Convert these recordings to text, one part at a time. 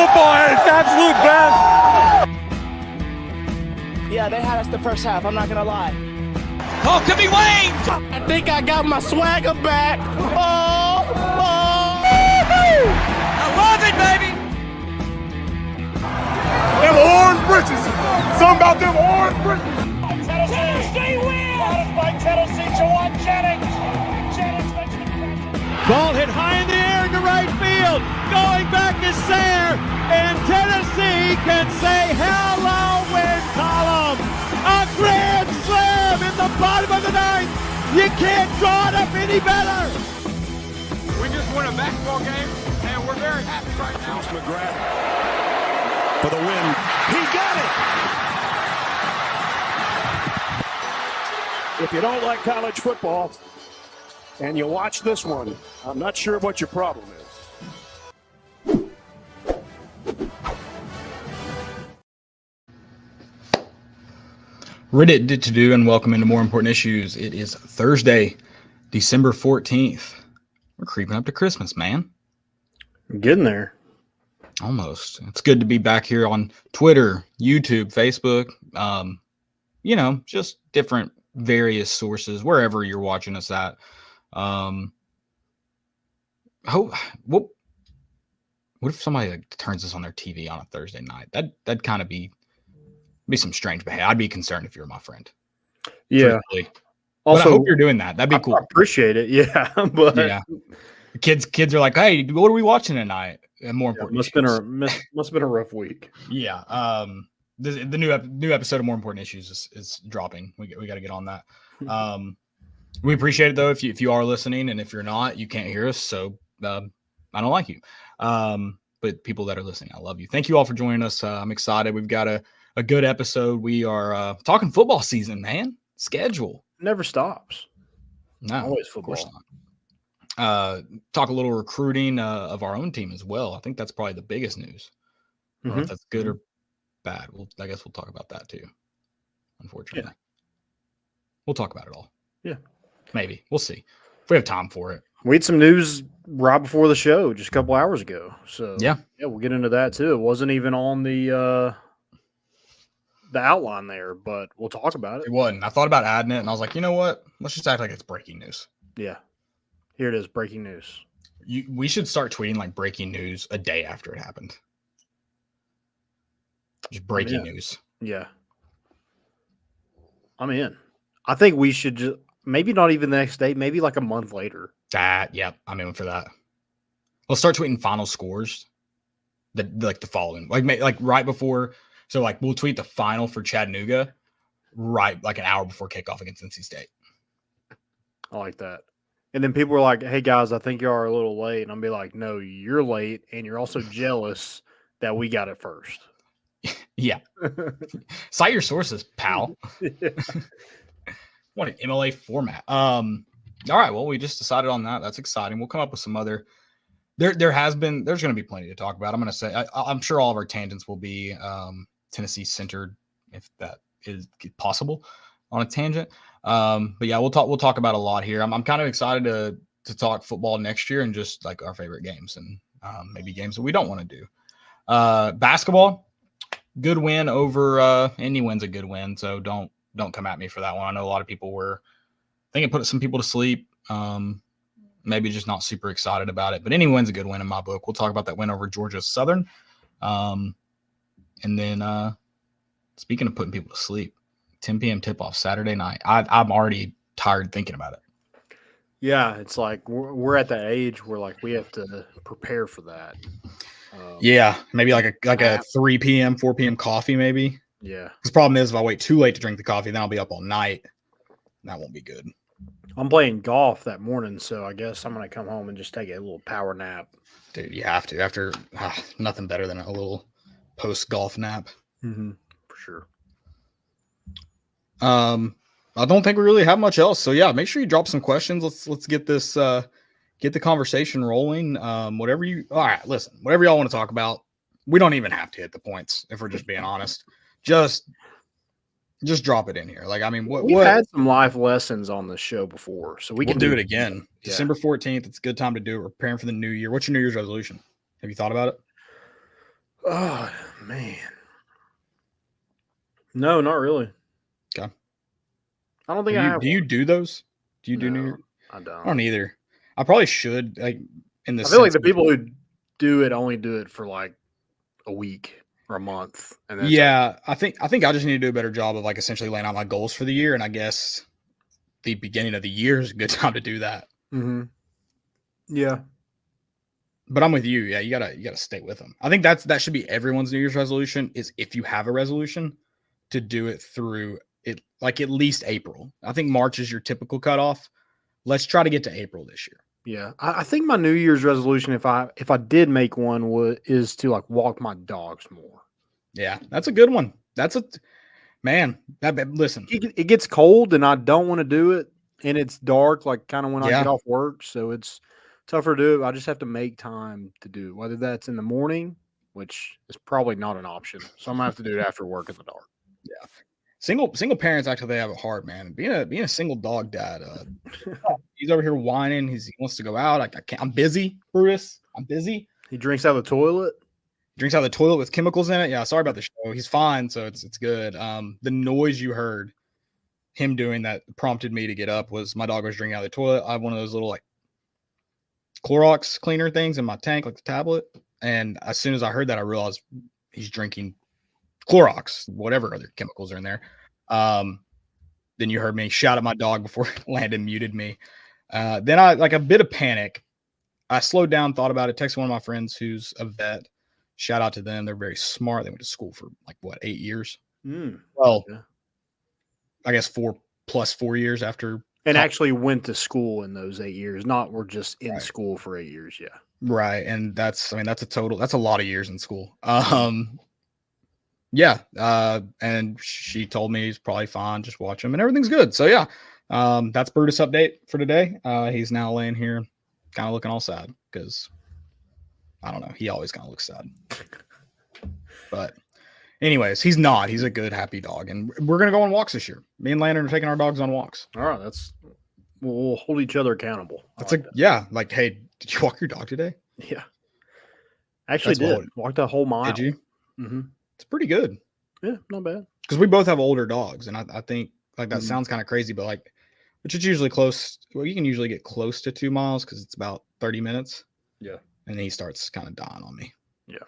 football at its absolute best. Yeah, they had us the first half, I'm not going to lie. Oh, could be Wayne. I think I got my swagger back. Oh. I love it, baby. Them orange britches. Something about them orange britches. Tennessee wins! By Tennessee, Jawan Jennings. Jennings makes the catch. Ball hit high in the air into right field. Going back is Sayre. And Tennessee can say hello win column. A grand slam in the bottom of the ninth. You can't draw it up any better. We just won a basketball game, and we're very happy right now. McGrath for the win. He got it. If you don't like college football and you watch this one, I'm not sure what your problem is. Reddit did to do, and welcome into More Important Issues. It is Thursday, December 14th. We're creeping up to Christmas, man. Getting there. Almost. It's good to be back here on Twitter, YouTube, Facebook, just different various sources, wherever you're watching us at. What if somebody turns this on their TV on a Thursday night? That'd kind of be some strange behavior. I'd be concerned if you were my friend. Yeah. Truthfully. Also, but I hope you're doing that. That'd be cool. I appreciate it. Yeah. But yeah. Kids are like, hey, what are we watching tonight? And more important, must have been a rough week. Yeah. The new episode of More Important Issues is dropping. We got to get on that. We appreciate it though. If you are listening, and if you're not, you can't hear us. So I don't like you. But people that are listening, I love you. Thank you all for joining us. I'm excited. We've got a good episode. We are talking football season, man. Schedule Never stops. No, Always football. Of course not. Talk a little recruiting of our own team as well. I think that's probably the biggest news. I don't know if that's good or bad. I guess we'll talk about that too. Unfortunately, we'll talk about it all. Yeah, maybe we'll see if we have time for it. We had some news right before the show, just a couple hours ago. So yeah, we'll get into that too. It wasn't even on the outline there, but we'll talk about it. It wasn't. I thought about adding it, and I was like, you know what? Let's just act like it's breaking news. Yeah. Here it is, breaking news. We should start tweeting like breaking news a day after it happened. Just breaking news. Yeah. I'm in. I think we should just maybe not even the next day, maybe like a month later. Yep, I'm in for that. Let's start tweeting final scores. The following, like right before. So like we'll tweet the final for Chattanooga right like an hour before kickoff against NC State. I like that. And then people were like, hey, guys, I think you are a little late. And I'll be like, no, you're late. And you're also jealous that we got it first. Yeah. Cite your sources, pal. What an MLA format. All right. Well, we just decided on that. That's exciting. We'll come up with some other. There's going to be plenty to talk about. I'm going to say, I'm sure all of our tangents will be Tennessee centered, if that is possible on a tangent. But yeah, we'll talk about a lot here. I'm kind of excited to talk football next year and just like our favorite games and maybe games that we don't want to do. Basketball, good win over Indy wins a good win. So don't come at me for that one. I know a lot of people were thinking put some people to sleep. Maybe just not super excited about it, but Indy wins a good win in my book. We'll talk about that win over Georgia Southern. And then speaking of putting people to sleep, 10 p.m. tip-off Saturday night. I'm already tired thinking about it. Yeah, it's like we're at that age where like we have to prepare for that. Yeah, maybe like a 3 p.m., 4 p.m. coffee maybe. Yeah. The problem is if I wait too late to drink the coffee, then I'll be up all night. That won't be good. I'm playing golf that morning, so I guess I'm going to come home and just take a little power nap. Dude, you have to. After nothing better than a little post-golf nap. Mm-hmm. For sure. I don't think we really have much else. So yeah, make sure you drop some questions. Let's get this get the conversation rolling. Whatever y'all want to talk about. We don't even have to hit the points if we're just being honest. Just drop it in here. Like, I mean, we've had some life lessons on the show before, so we'll do it again. Yeah. December 14th. It's a good time to do it. We're preparing for the new year. What's your New Year's resolution? Have you thought about it? Oh man. No, not really. Okay. I don't think Do I you, have do you one. do those? Do you do New No, Year? I I don't. don't either. I probably should, like, in the I feel like sense the of, people who do it only do it for like a week or a month, and that's it. yeah, I think I just need to do a better job of like essentially laying out my goals for the year, and I guess the beginning of the year is a good time to do that. Mm-hmm. Yeah. But I'm with you. Yeah, you gotta stay with them. I think that should be everyone's New Year's resolution. Is if you have a resolution, to do it through it, like at least April. I think March is your typical cutoff. Let's try to get to April this year. Yeah. I think my New Year's resolution, if I did make one, is to like walk my dogs more. Yeah, that's a good one. That's a man. Listen. It gets cold and I don't want to do it, and it's dark, like kind of when I Yeah. get off work, so it's tougher to do it. I just have to make time to do it, whether that's in the morning, which is probably not an option. So I'm gonna have to do it after work in the dark. Yeah. Single parents actually they have it hard, man. Being a single dog dad, he's over here whining. He wants to go out. I can't. I'm busy, Brutus. I'm busy. He drinks out of the toilet. Drinks out of the toilet with chemicals in it. Yeah, sorry about the show. He's fine, so it's good. The noise you heard him doing that prompted me to get up was my dog was drinking out of the toilet. I have one of those little like Clorox cleaner things in my tank, like the tablet. And as soon as I heard that, I realized he's drinking Clorox, whatever other chemicals are in there. Then you heard me shout at my dog before Landon muted me. Then I, like a bit of panic, I slowed down, thought about it, texted one of my friends who's a vet. Shout out to them. They're very smart. They went to school for like, 8 years? Well, Yeah. I guess 4 years after. And actually went to school in those 8 years. Not we're just in school for 8 years. Yeah. Right. And that's a lot of years in school. Yeah. And she told me he's probably fine. Just watch him and everything's good. So yeah. That's Brutus update for today. He's now laying here kind of looking all sad because I don't know. He always kind of looks sad. But anyways, he's not. He's a good, happy dog. And we're going to go on walks this year. Me and Landon are taking our dogs on walks. All right. We'll hold each other accountable. Yeah. Like, hey, did you walk your dog today? Yeah. Actually did. Walked a whole mile. Did you? Mm-hmm. It's pretty good. Yeah, not bad. Because we both have older dogs. And I think like that sounds kind of crazy, but like, which is usually close. Well, you can usually get close to 2 miles because it's about 30 minutes. Yeah. And he starts kind of dying on me. Yeah.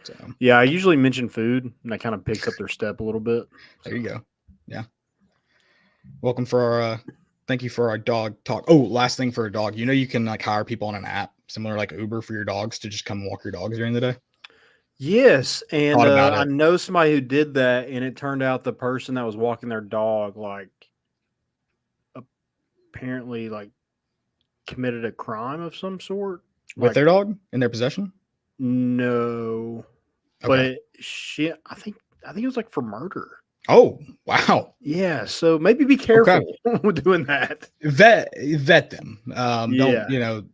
So yeah, I usually mention food and that kind of picks up their step a little bit. There you go. Yeah. Welcome for our thank you for our dog talk. Oh, last thing for a dog. You know you can like hire people on an app similar like Uber for your dogs to just come walk your dogs during the day. Yes, and I it. know somebody who did that, and it turned out the person that was walking their dog like apparently like committed a crime of some sort With their dog in their possession? No. Okay. But I think it was like for murder. Oh, wow. Yeah, so maybe be careful with doing that. Vet them. Yeah. Don't,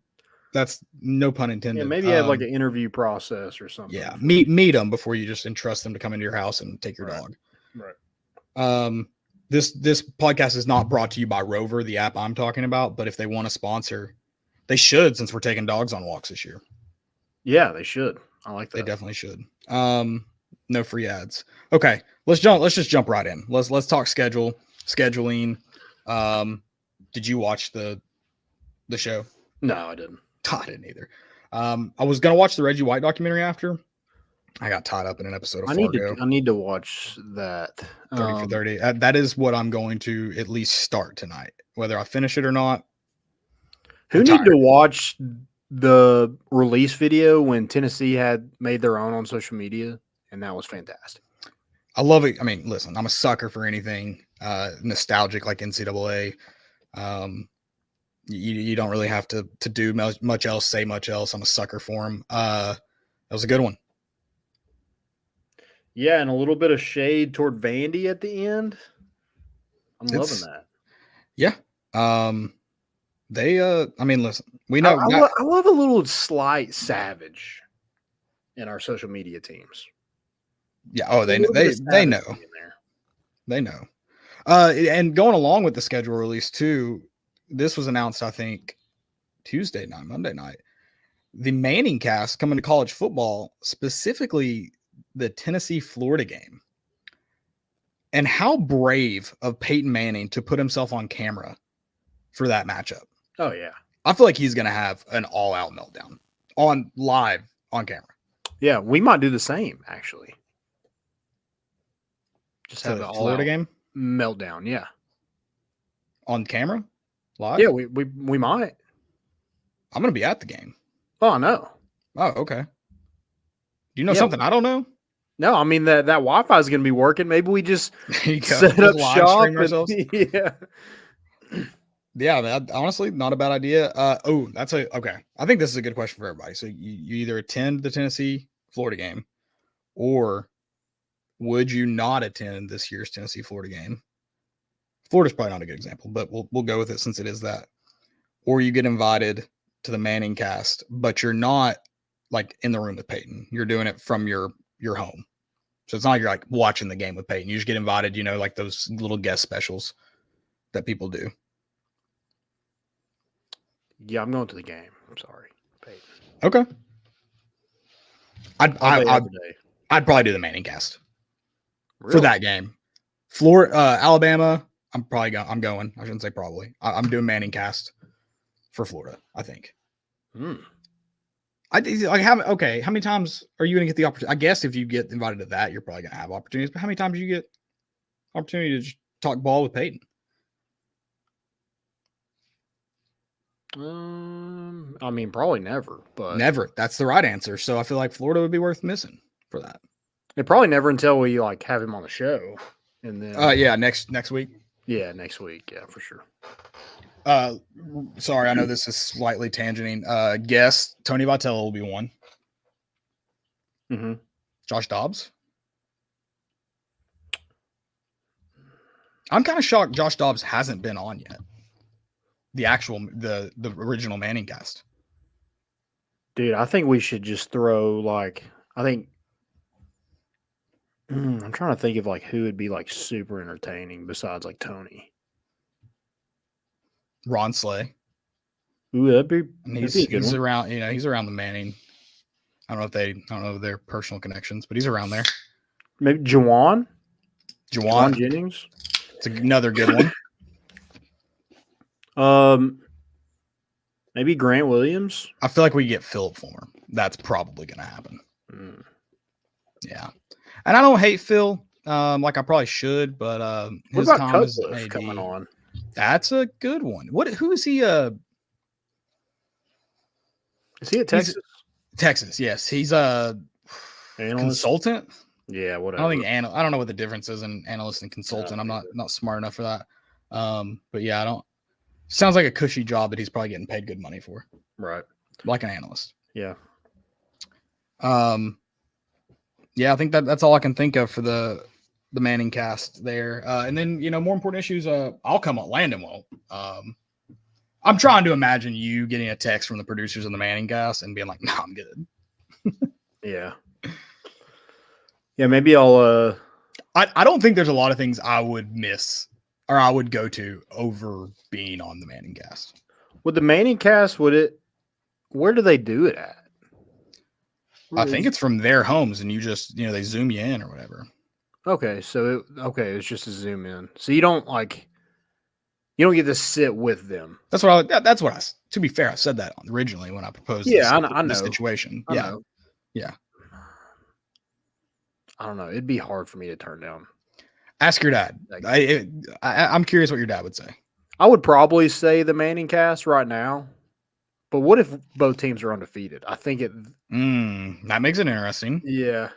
that's no pun intended. Yeah, maybe have like an interview process or something. Yeah, meet them before you just entrust them to come into your house and take your dog. Right. This podcast is not brought to you by Rover, the app I'm talking about, but if they want to sponsor, they should, since we're taking dogs on walks this year. Yeah, they should. I like that. They definitely should. No free ads. Okay, let's just jump right in. Let's talk scheduling. Did you watch the show? No, I didn't. I didn't either. I was gonna watch the Reggie White documentary after. I got tied up in an episode of Fargo. I need to watch that. 30 for 30. That is what I'm going to at least start tonight. Whether I finish it or not. Who need to watch the release video when Tennessee had made their own on social media, and that was fantastic. I love it. I mean, listen, I'm a sucker for anything nostalgic like NCAA. You don't really have to do much else, say much else. I'm a sucker for them. That was a good one. Yeah, and a little bit of shade toward Vandy at the end. I'm loving that. Yeah. I mean, listen, we know. I love a little slight savage in our social media teams. Yeah. Oh, they know. They know. They know. And going along with the schedule release too, this was announced, I think, Monday night. the Manning cast coming to college football, specifically the Tennessee-Florida game. And how brave of Peyton Manning to put himself on camera for that matchup. Oh, yeah. I feel like he's going to have an all-out meltdown on live on camera. Yeah, we might do the same, actually. Just have The an Florida all-out game meltdown, yeah. on camera live? Yeah, we might. I'm going to be at the game. Oh, I know. Oh, okay. Do you know something I don't know? No, I mean, that Wi-Fi is going to be working. Maybe we just There you go. set up Live shop. stream ourselves. Yeah. Yeah, that, honestly, not a bad idea. Okay. I think this is a good question for everybody. So you either attend the Tennessee-Florida game, or would you not attend this year's Tennessee-Florida game? Florida's probably not a good example, but we'll go with it since it is that. Or you get invited to the Manning cast, but you're not like in the room with Peyton. You're doing it from your home. So it's not like you're like watching the game with Peyton. You just get invited, like those little guest specials that people do. Yeah, I'm going to the game. I'm sorry, Peyton. Okay. I'd Day. probably do the Manning cast Really? for that game. Florida, Alabama. I'm going. I shouldn't say probably. I'm doing Manning cast for Florida. I think. How many times are you going to get the opportunity? I guess if you get invited to that, you're probably going to have opportunities. But how many times do you get opportunity to just talk ball with Peyton? I mean, probably never, but Never. That's the right answer. So I feel like Florida would be worth missing for that. probably never until we like have him on the show, and then Yeah, next week. yeah, next week, yeah, for sure. Sorry, I know this is slightly tangenting. Guess Tony Vitello will be one. Mm-hmm. Josh Dobbs. I'm kind of shocked Josh Dobbs hasn't been on yet. The original Manning cast. Dude, I think we should just throw I'm trying to think of like who would be like super entertaining besides like Tony. Ron Slay. Ooh, that'd be He's around, he's around the Manning. I don't know their personal connections, but he's around there. Maybe Juwan Juwan Jennings. It's another good one. Maybe Grant Williams. I feel like we get Philip Fulmer. That's probably going to happen. Yeah. And I don't hate Phil like I probably should, but his what about time is Cutcliffe coming on? That's a good one. Who is he? Is he at Texas? Texas, yes. He's a Analyst? consultant. Yeah, whatever. I don't know what the difference is in analyst and consultant. I'm not smart enough for that. But yeah, sounds like a cushy job that he's probably getting paid good money for. Right. Like an analyst. Yeah. Yeah, I think that's all I can think of for the Manning cast there. And then, more important issues, I'll come on. Landon won't. I'm trying to imagine you getting a text from the producers of the Manning cast and being like, no, I'm good. Yeah. Yeah, maybe I'll I don't think there's a lot of things I would miss or I would go to over being on the Manning cast. With the Manning cast, where do they do it at? I think it's from their homes and you just, they zoom you in or whatever. Okay, so it's just a zoom in. So you don't get to sit with them. To be fair, I said that originally when I proposed I know. this situation. I Yeah. know. Yeah. I don't know. It'd be hard for me to turn down. Ask your dad. I'm curious what your dad would say. I would probably say the Manning cast right now. But what if both teams are undefeated? I think it. That makes it interesting. Yeah.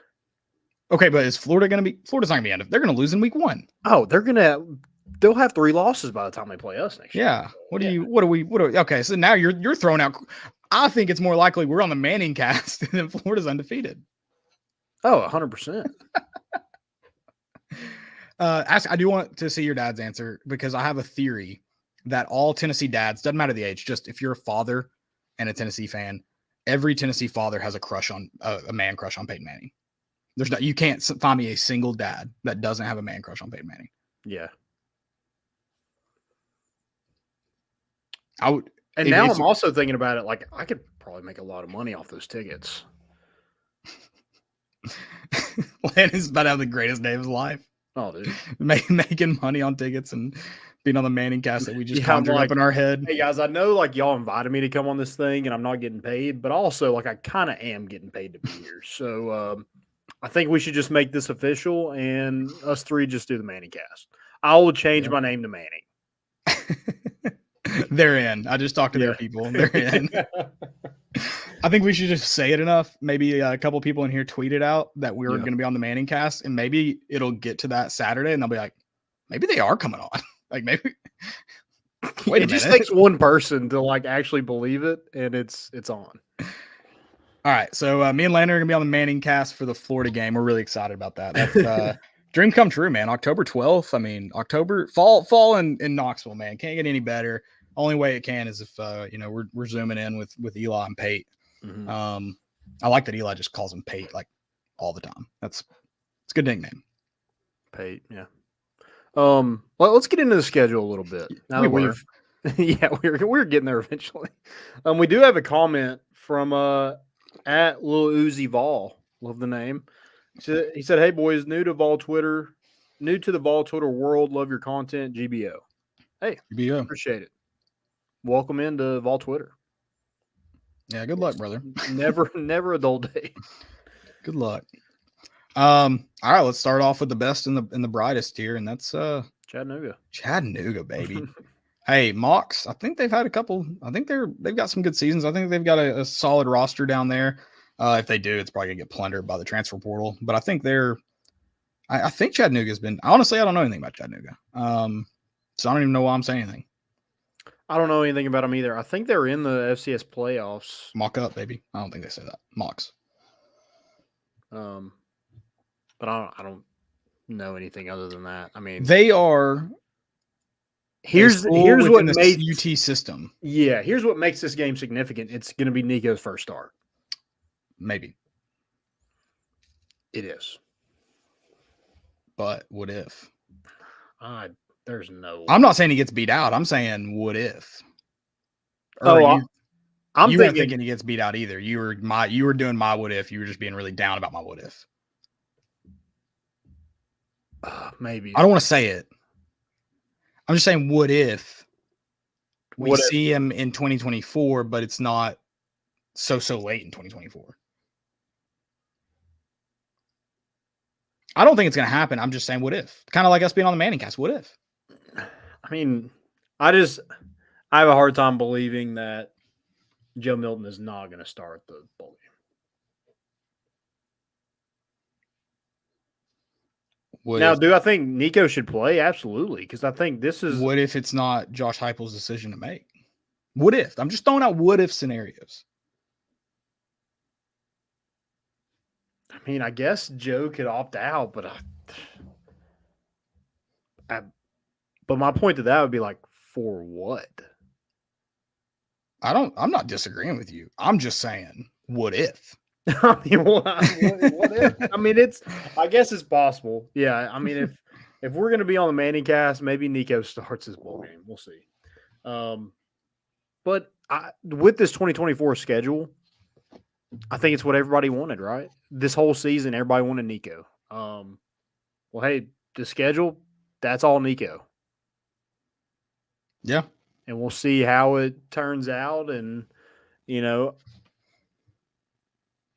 Okay, but is Florida going to be? Florida's not going to be undefeated. They're going to lose in week 1. Oh, they'll have 3 losses by the time they play us next year. Yeah. What are we? Okay, so now you're throwing out. I think it's more likely we're on the Manning cast than Florida's undefeated. Oh, 100%. I do want to see your dad's answer because I have a theory that all Tennessee dads, doesn't matter the age, just if you're a father and a Tennessee fan, every Tennessee father has a man crush on Peyton Manning. You can't find me a single dad that doesn't have a man crush on Peyton Manning. Yeah. And now I'm also thinking about it. Like, I could probably make a lot of money off those tickets. Lance is about to have the greatest day of his life. Oh, dude. Making money on tickets and being on the Manning cast that we just Yeah, conjured I'm up in our head. Hey, guys, I know, like, y'all invited me to come on this thing, and I'm not getting paid. But also, like, I kind of am getting paid to be here. So I think we should just make this official, and us three just do the Manning cast. I will change my name to Manning. They're in. I just talked to their people. They're in. I think we should just say it enough. Maybe a couple people in here tweet it out that we're going to be on the Manning cast, and maybe it'll get to that Saturday, and they'll be like, maybe they are coming on. Like, maybe. Wait a minute. It just takes one person to, like, actually believe it, and it's on. All right, so me and Landon are going to be on the Manning cast for the Florida game. We're really excited about that. That's dream come true, man. October 12th. I mean, fall in Knoxville, man. Can't get any better. Only way it can is if we're zooming in with Eli and Pate. Mm-hmm. I like that Eli just calls him Pate like all the time. It's a good nickname. Pate, yeah. Well, let's get into the schedule a little bit. Now we're getting there eventually. We do have a comment from at Lil Uzi Vol. Love the name. He said, "Hey boys, new to the Vol Twitter world. Love your content, GBO." Hey, GBO. Appreciate it. Welcome into Vol Twitter. Yeah, good luck, brother. Never a dull day. Good luck. All right, let's start off with the best and the brightest here, and that's Chattanooga, baby. Hey, Mox, I think they've had a couple. I think they've got some good seasons. I think they've got a solid roster down there. If they do, it's probably gonna get plundered by the transfer portal. But I think I think Chattanooga's been. Honestly, I don't know anything about Chattanooga. So I don't even know why I'm saying anything. I don't know anything about them either. I think they're in the FCS playoffs. Mock up, baby. I don't think they say that. Mox. But I don't know anything other than that. I mean, they are. Here's what makes UT system. Yeah, here's what makes this game significant. It's going to be Nico's first start. Maybe. It is. But what if? There's no. I'm not saying he gets beat out. I'm saying what if? I'm weren't thinking he gets beat out either. You were doing my what if. You were just being really down about my what if. Maybe. I don't want to say it. I'm just saying what if we see him in 2024, but it's not so late in 2024. I don't think it's going to happen. I'm just saying what if. Kind of like us being on the Manning cast. What if? I mean, I have a hard time believing that Joe Milton is not going to start the bowl game. Now, do I think Nico should play? Absolutely, because I think this is... What if it's not Josh Heupel's decision to make? What if? I'm just throwing out what if scenarios. I mean, I guess Joe could opt out, but but my point to that would be like, for what? I'm not disagreeing with you. I'm just saying, what if? I mean, what if? I mean, I guess it's possible. Yeah. I mean, if we're going to be on the Manning cast, maybe Nico starts his bowl game. We'll see. But with this 2024 schedule, I think it's what everybody wanted, right? This whole season, everybody wanted Nico. Well, hey, the schedule, that's all Nico. Yeah. And we'll see how it turns out. And,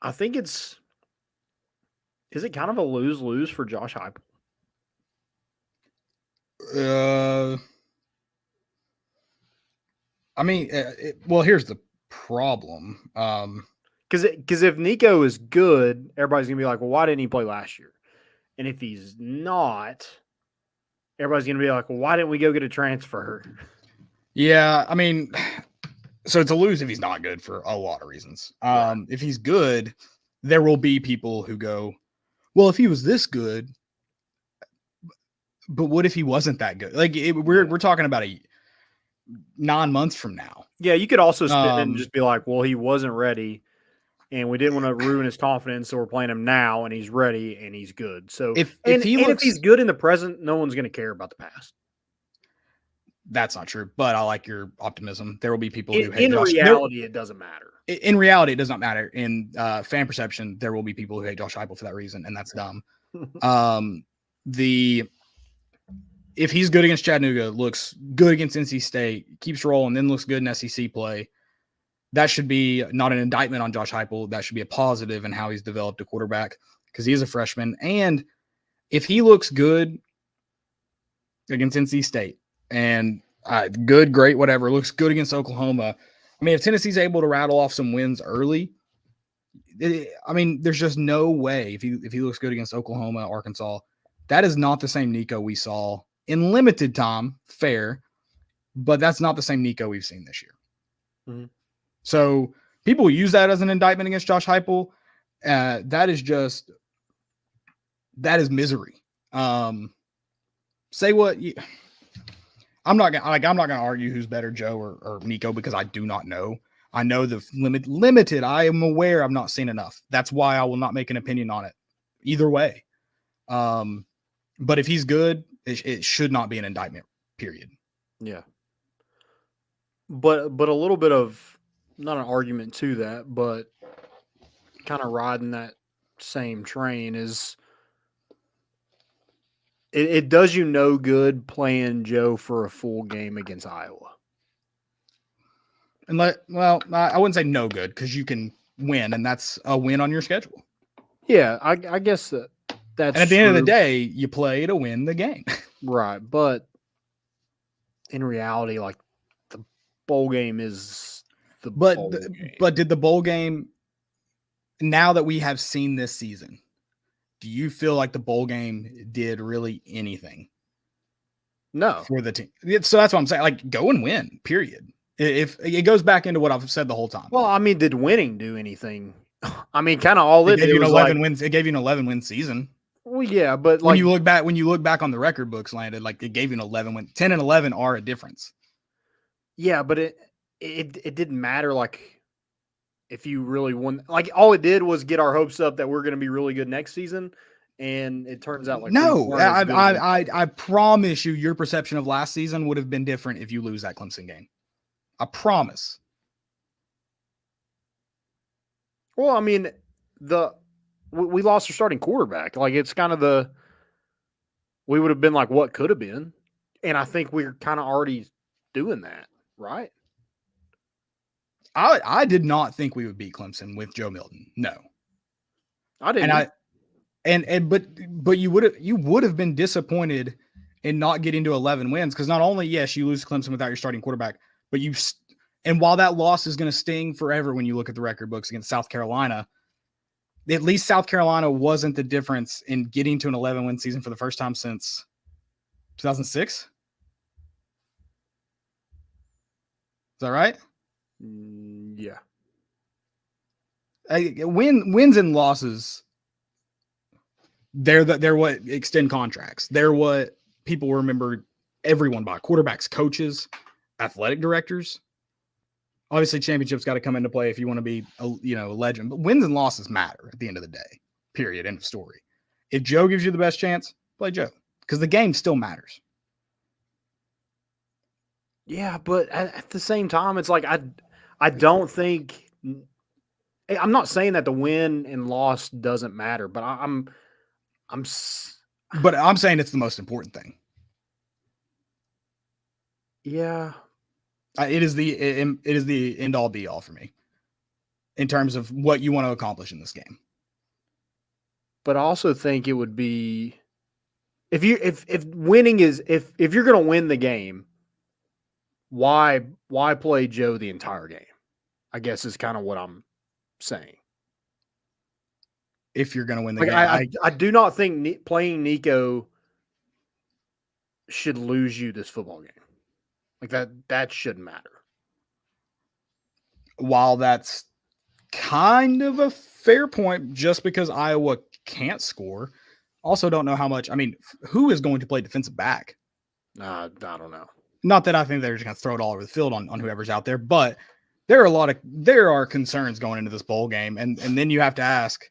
I think is it kind of a lose-lose for Josh Heupel? I mean, well, here's the problem. Because if Nico is good, everybody's going to be like, well, why didn't he play last year? And if he's not, everybody's going to be like, well, why didn't we go get a transfer? Yeah, I mean, so it's a lose if he's not good for a lot of reasons. If he's good, there will be people who go, well, if he was this good, but what if he wasn't that good? Like we're talking about 9 months from now. Yeah, you could also spin it and just be like, well, he wasn't ready, and we didn't want to ruin his confidence, so we're playing him now, and he's ready, and he's good. So if he's good in the present, no one's going to care about the past. That's not true, but I like your optimism. There will be people who hate In Josh. reality, it doesn't matter. In reality, it does not matter. In fan perception, there will be people who hate Josh Heupel for that reason, and that's dumb. If he's good against Chattanooga, looks good against NC State, keeps rolling, then looks good in SEC play, that should be not an indictment on Josh Heupel. That should be a positive in how he's developed a quarterback because he is a freshman. And if he looks good against NC State and good, great, whatever, looks good against Oklahoma, I mean, if Tennessee's able to rattle off some wins early, there's just no way if he looks good against Oklahoma, Arkansas, that is not the same Nico we saw in limited time, fair, but that's not the same Nico we've seen this year. Mm-hmm. So people use that as an indictment against Josh Heupel. That is misery. Say what I'm not gonna argue who's better, Joe or Nico, because I do not know. I know the limited. I am aware I've not seen enough. That's why I will not make an opinion on it either way. But if he's good, it should not be an indictment, period. Yeah. But a little bit of, not an argument to that, but kind of riding that same train is it does you no good playing Joe for a full game against Iowa. I wouldn't say no good because you can win, and that's a win on your schedule. Yeah, I guess that's and at the end of the day, you play to win the game. Right, but in reality, like the bowl game is the bowl game. But did the bowl game, now that we have seen this season, do you feel like the bowl game did really anything? No. For the team. So that's what I'm saying. Like, go and win, period. If it goes back into what I've said the whole time. Well, I mean, did winning do anything? I mean, kind of all it gave did you an was 11 wins. It gave you an 11-win season. Well, yeah, but when you look back on the record books, Landon, like it gave you an 11 win. 10 and 11 are a difference. Yeah, but it didn't matter. Like, if you really won, like all it did was get our hopes up that we're going to be really good next season, and it turns out like no. I promise you, your perception of last season would have been different if you lose that Clemson game. I promise. Well, I mean, we lost our starting quarterback. Like, it's kind of we would have been like what could have been. And I think we're kind of already doing that, right? I did not think we would beat Clemson with Joe Milton. No. I didn't. But you would have been disappointed in not getting to 11 wins because not only, yes, you lose Clemson without your starting quarterback, but and while that loss is going to sting forever when you look at the record books against South Carolina, at least South Carolina wasn't the difference in getting to an 11-win season for the first time since 2006. Is that right? Yeah. Wins and losses, they're what extend contracts. They're what people remember everyone by: quarterbacks, coaches, athletic directors. Obviously, championships got to come into play if you want to be a legend. But wins and losses matter at the end of the day. Period. End of story. If Joe gives you the best chance, play Joe because the game still matters. Yeah, but at the same time, it's like I don't think. I'm not saying that the win and loss doesn't matter, but But I'm saying it's the most important thing. Yeah. It is the end all be all for me in terms of what you want to accomplish in this game. But I also think it would be if winning is if you're going to win the game, why play Joe the entire game? I guess is kind of what I'm saying. If you're going to win the game, I do not think playing Nico should lose you this football game. Like that shouldn't matter. While that's kind of a fair point, just because Iowa can't score, also don't know how much. I mean, who is going to play defensive back? I don't know. Not that I think they're just going to throw it all over the field on whoever's out there, but there are concerns going into this bowl game, and then you have to ask: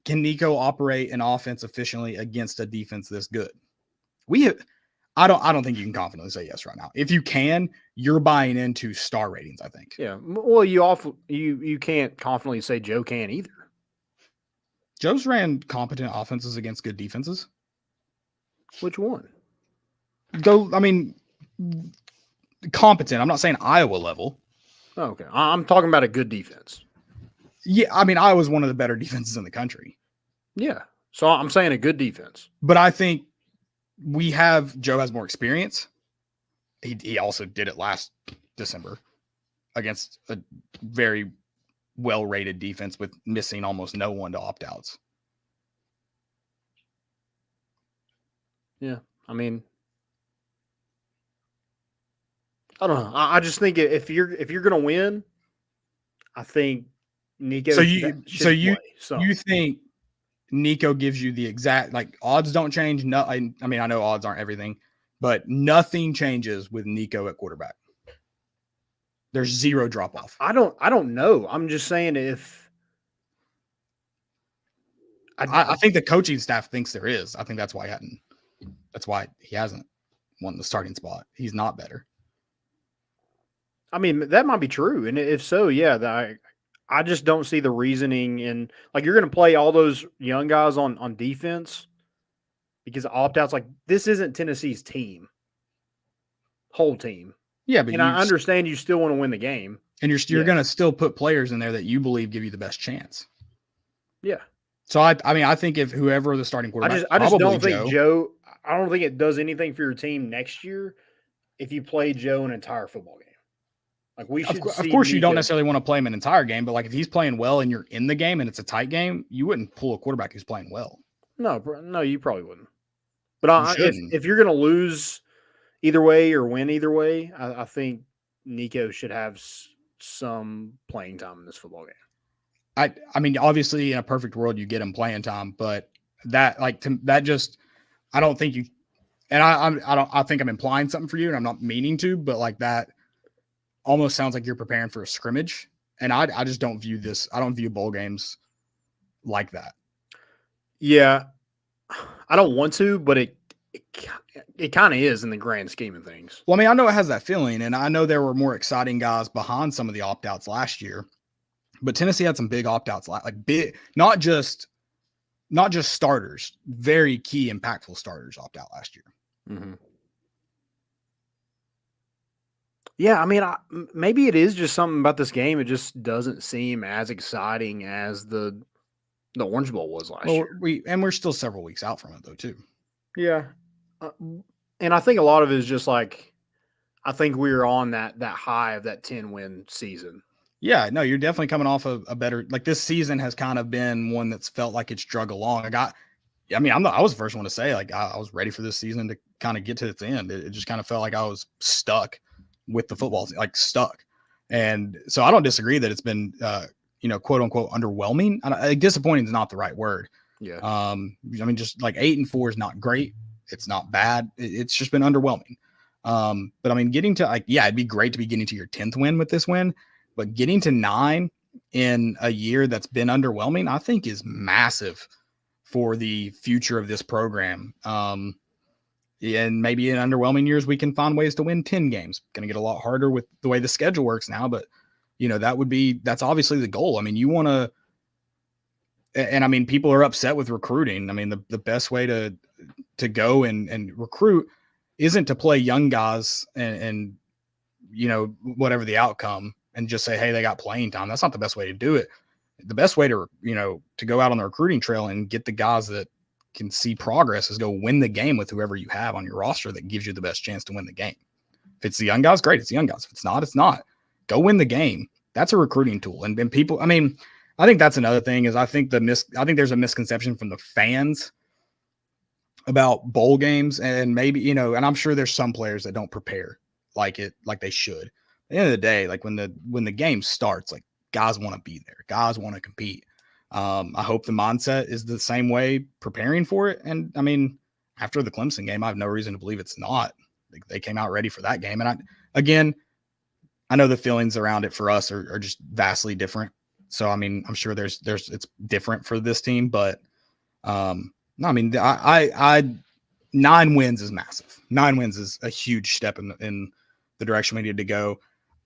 can Nico operate an offense efficiently against a defense this good? I don't think you can confidently say yes right now. If you can, you're buying into star ratings, I think. Yeah. Well, you can't confidently say Joe can either. Joe's ran competent offenses against good defenses. Which one? Competent. I'm not saying Iowa level. Oh, okay. I'm talking about a good defense. Yeah, I mean, Iowa's one of the better defenses in the country. Yeah. So I'm saying a good defense. But I think Joe has more experience. He also did it last December against a very well-rated defense with missing almost no one to opt-outs. Yeah. I mean, I don't know. I just think if you're going to win, I think Nico. You think Nico gives you the exact, like, odds don't change. No, I mean, I know odds aren't everything, but nothing changes with Nico at quarterback. There's zero drop off. I don't know. I'm just saying if I think the coaching staff thinks there is. I think that's why he hasn't won the starting spot. He's not better. I mean, that might be true. And if so, yeah, I just don't see the reasoning in, like, you're going to play all those young guys on defense because of opt-outs. Like, this isn't Tennessee's whole team. Yeah, but I understand you still want to win the game. And you're going to still put players in there that you believe give you the best chance. Yeah. So, I think if whoever the starting quarterback, I just don't think Joe, I don't think it does anything for your team next year if you play Joe an entire football game. Like, of course, you don't necessarily want to play him an entire game, but like if he's playing well and you're in the game and it's a tight game, you wouldn't pull a quarterback who's playing well. No, you probably wouldn't. But if you're going to lose either way or win either way, I think Nico should have some playing time in this football game. I mean, obviously, in a perfect world, you get him playing time, but I don't think you. And I think I'm implying something for you, and I'm not meaning to, but like that almost sounds like you're preparing for a scrimmage, and I just don't view this. I don't view bowl games like that. Yeah, I don't want to, but it kind of is in the grand scheme of things. Well, I mean, I know it has that feeling, and I know there were more exciting guys behind some of the opt-outs last year, but Tennessee had some big opt-outs, like big, not just starters, very key, impactful starters opt out last year. Mm-hmm. Yeah, I mean, maybe it is just something about this game. It just doesn't seem as exciting as the Orange Bowl was last year. We're still several weeks out from it, though, too. Yeah. And I think a lot of it is just like, I think we were on that high of that 10-win season. Yeah, no, you're definitely coming off of a better, like this season has kind of been one that's felt like it's drug along. I was the first one to say, like, I was ready for this season to kind of get to its end. It just kind of felt like I was stuck with the football, like stuck. And so I don't disagree that it's been, quote unquote, underwhelming. Disappointing is not the right word. Yeah. I mean, just like 8-4 is not great. It's not bad. It's just been underwhelming. But I mean, getting to it'd be great to be getting to your 10th win with this win, but getting to 9 in a year that's been underwhelming, I think is massive for the future of this program. And maybe in underwhelming years, we can find ways to win 10 games. Going to get a lot harder with the way the schedule works now, but that's obviously the goal. I mean, you want to, and I mean, people are upset with recruiting. I mean, the best way to go and recruit isn't to play young guys and whatever the outcome and just say, hey, they got playing time. That's not the best way to do it. The best way to go out on the recruiting trail and get the guys that can see progress is go win the game with whoever you have on your roster that gives you the best chance to win the game. If it's the young guys, great. It's the young guys. If it's not, it's not. Go win the game. That's a recruiting tool. And people, I mean, I think that's another thing is I think there's a misconception from the fans about bowl games, and maybe, and I'm sure there's some players that don't prepare like they should. At the end of the day, like when the game starts, like guys want to be there. Guys want to compete. I hope the mindset is the same way preparing for it. And I mean, after the Clemson game, I have no reason to believe it's not. They came out ready for that game. And I know the feelings around it for us are just vastly different. So, I mean, I'm sure it's different for this team, but no, I mean, 9 wins is massive. 9 wins is a huge step in the direction we need to go.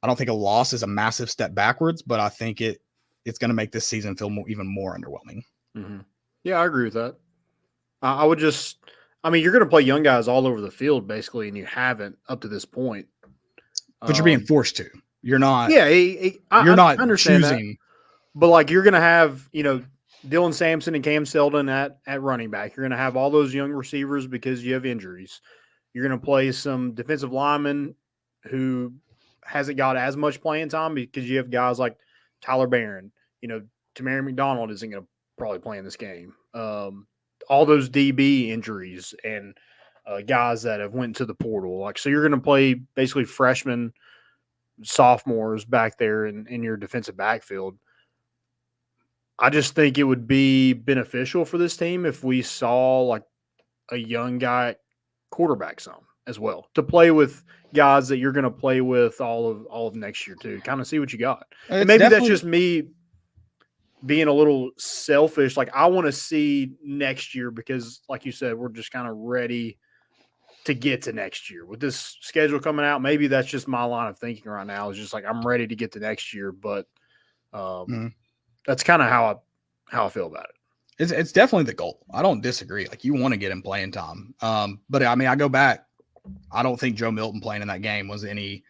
I don't think a loss is a massive step backwards, but I think it's going to make this season feel even more underwhelming. Mm-hmm. Yeah, I agree with that. I would just, I mean, you're going to play young guys all over the field basically, and you haven't up to this point. But you're being forced to. You're not. Yeah, you're not understand choosing. That. But like you're going to have, Dylan Sampson and Cam Seldon at running back. You're going to have all those young receivers because you have injuries. You're going to play some defensive linemen who hasn't got as much playing time because you have guys like Tyler Barron. Tamari McDonald isn't going to probably play in this game. All those DB injuries and guys that have went to the portal. So you're going to play basically freshmen, sophomores back there in your defensive backfield. I just think it would be beneficial for this team if we saw like a young guy quarterback some as well to play with guys that you're going to play with all of next year too. Kind of see what you got. And maybe that's just me being a little selfish. Like I want to see next year because like you said, we're just kind of ready to get to next year with this schedule coming out. Maybe that's just my line of thinking right now is just like, I'm ready to get to next year, but that's kind of how I feel about it. It's definitely the goal. I don't disagree. Like you want to get him playing time. But I mean, I go back. I don't think Joe Milton playing in that game was any.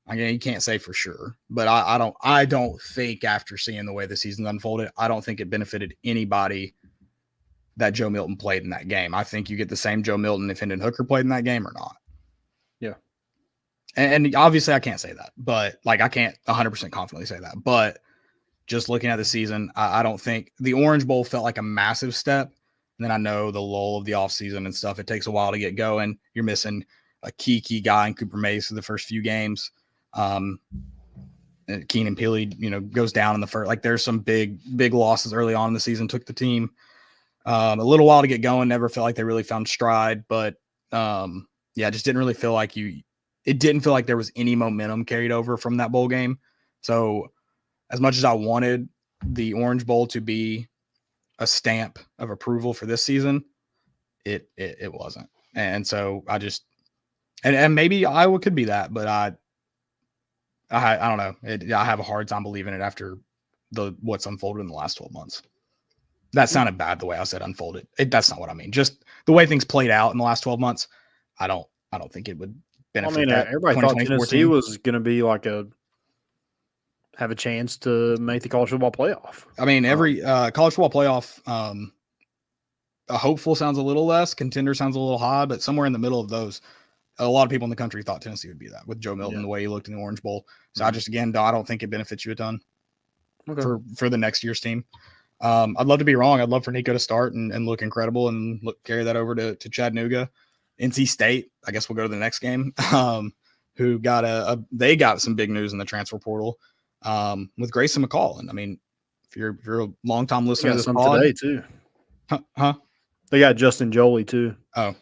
Again, you can't say for sure, but I don't think after seeing the way the season unfolded, I don't think it benefited anybody that Joe Milton played in that game. I think you get the same Joe Milton if Hendon Hooker played in that game or not. Yeah. And obviously I can't say that, but like I can't 100% confidently say that, but just looking at the season, I don't think the Orange Bowl felt like a massive step. And then I know the lull of the offseason and stuff, it takes a while to get going. You're missing a key guy in Cooper Mays for the first few games. Keenan Peely, goes down in the first. Like there's some big losses early on in the season, took the team a little while to get going. Never felt like they really found stride, but just didn't really feel like it didn't feel like there was any momentum carried over from that bowl game. So as much as I wanted the Orange Bowl to be a stamp of approval for this season, it wasn't. And so I just, and maybe Iowa could be that, but I don't know. I have a hard time believing it after what's unfolded in the last 12 months. That sounded bad the way I said unfolded. That's not what I mean. Just the way things played out in the last 12 months. I don't think it would benefit. Everybody thought Tennessee was going to be like have a chance to make the college football playoff. I mean, every college football playoff, a hopeful sounds a little less, contender sounds a little high, but somewhere in the middle of those, a lot of people in the country thought Tennessee would be that with Joe Milton, the way he looked in the Orange Bowl. So I don't think it benefits you a ton for the next year's team. I'd love to be wrong. I'd love for Nico to start and look incredible and carry that over to Chattanooga. NC State, I guess we'll go to the next game, who got they got some big news in the transfer portal with Grayson McCall. And I mean, if you're a long-time listener to this pod, today too. Huh? They got Justin Jolie too. Oh,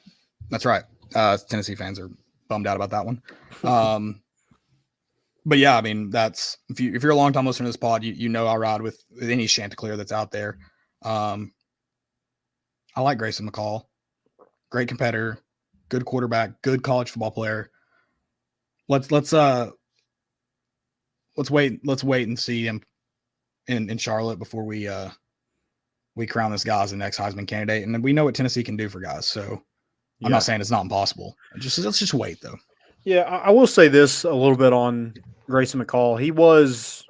that's right. Tennessee fans are bummed out about that one. But yeah, I mean, that's if you're a long time listener to this pod, you know I ride with any Chanticleer that's out there. I like Grayson McCall, great competitor, good quarterback, good college football player. Let's wait and see him in Charlotte before we crown this guy as the next Heisman candidate. And we know what Tennessee can do for guys, so I'm not saying it's not impossible. Let's just wait though. Yeah, I will say this a little bit on Grayson McCall. He was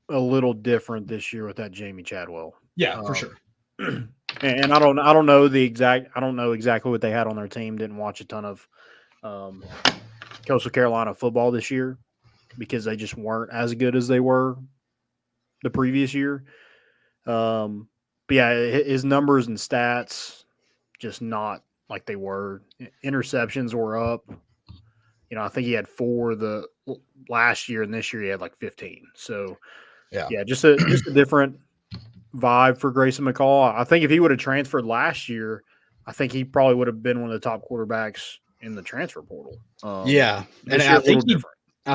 a little different this year with that Jamie Chadwell. Yeah, for sure. And I don't know exactly what they had on their team. Didn't watch a ton of Coastal Carolina football this year because they just weren't as good as they were the previous year. But yeah, his numbers and stats just not like they were. Interceptions were up. I think he had 4 the last year, and this year he had like 15. So, yeah, just a different vibe for Grayson McCall. I think if he would have transferred last year, I think he probably would have been one of the top quarterbacks in the transfer portal. And I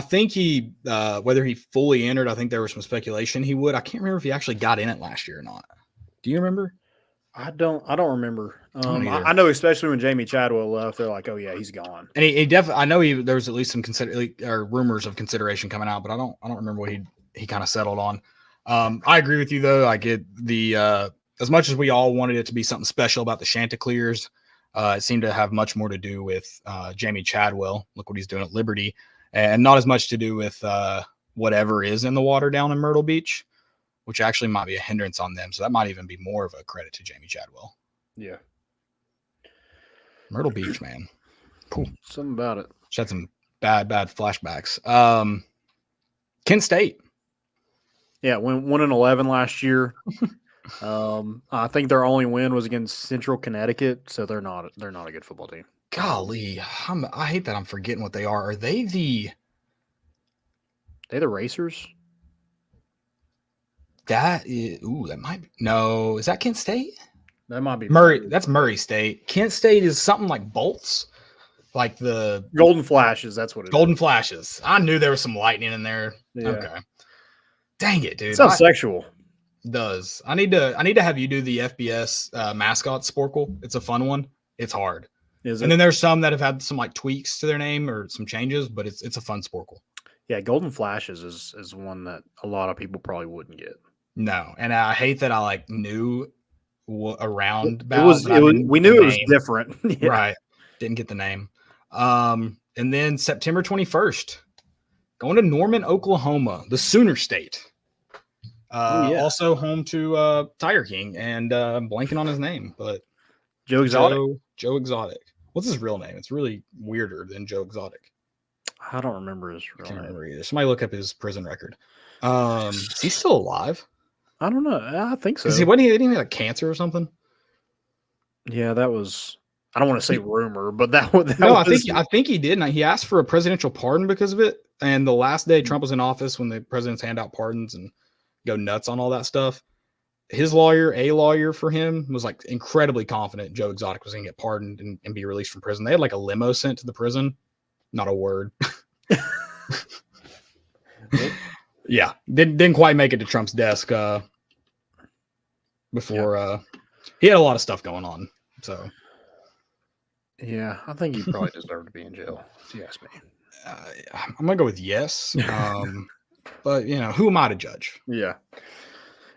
think he whether he fully entered, I think there was some speculation he would. I can't remember if he actually got in it last year or not. Do you remember? I don't remember. don't either. I know, especially when Jamie Chadwell left, they're like, "Oh yeah, he's gone." And he definitely. I know there was at least some rumors of consideration coming out, but I don't remember what he kind of settled on. I agree with you though. I get the as much as we all wanted it to be something special about the Chanticleers, it seemed to have much more to do with Jamie Chadwell. Look what he's doing at Liberty, and not as much to do with whatever is in the water down in Myrtle Beach, which actually might be a hindrance on them. So that might even be more of a credit to Jamie Chadwell. Yeah. Myrtle Beach, man. Cool. Something about it. She had some bad flashbacks. Kent State. Yeah, went 1-11 last year. I think their only win was against Central Connecticut, so they're not a good football team. Golly, I hate that I'm forgetting what they are. Are they the Racers? That might be. No, is that Kent State? That might be Murray. That's Murray State. Kent State is something like Bolts, like the Golden Flashes. That's what it is. Golden Flashes. I knew there was some lightning in there. Yeah. Okay. Dang it, dude. It sounds sexual. Does. I need to have you do the FBS mascot sporkle. It's a fun one. It's hard. Is it? And then there's some that have had some like tweaks to their name or some changes, but it's a fun sporkle. Yeah, Golden Flashes is one that a lot of people probably wouldn't get. No, and I hate that I like knew around. We knew it was different, yeah. Right? Didn't get the name. And then September 21st, going to Norman, Oklahoma, the Sooner State. Also home to Tiger King, and I'm blanking on his name, but Joe Exotic. Joe Exotic. What's his real name? It's really weirder than Joe Exotic. I don't remember his real name. Can't remember either. Somebody look up his prison record. Is he still alive? I don't know. I think so. Didn't he have like cancer or something? Yeah, that was. I don't want to say rumor, but that was. I think he did. He asked for a presidential pardon because of it. And the last day Trump was in office, when the presidents hand out pardons and go nuts on all that stuff, his lawyer for him was like incredibly confident Joe Exotic was going to get pardoned and be released from prison. They had like a limo sent to the prison. Not a word. Yeah, didn't quite make it to Trump's desk before he had a lot of stuff going on. So yeah, I think he probably deserved to be in jail, if you ask me. I'm gonna go with yes. But who am I to judge? Yeah.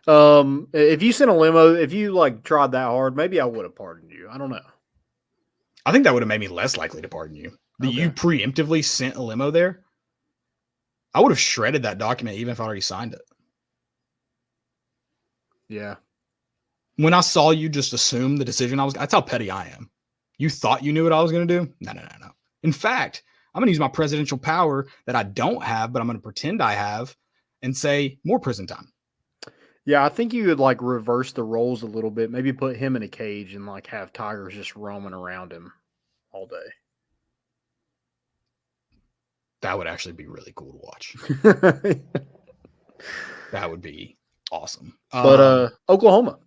If you sent a limo, if you like tried that hard, maybe I would have pardoned you. I don't know. I think that would have made me less likely to pardon you. You preemptively sent a limo there. I would have shredded that document even if I already signed it. Yeah. When I saw you just assume the decision that's how petty I am. You thought you knew what I was going to do? No. In fact, I'm going to use my presidential power that I don't have, but I'm going to pretend I have and say more prison time. Yeah, I think you would like reverse the roles a little bit. Maybe put him in a cage and like have tigers just roaming around him all day. That would actually be really cool to watch. That would be awesome. But Oklahoma.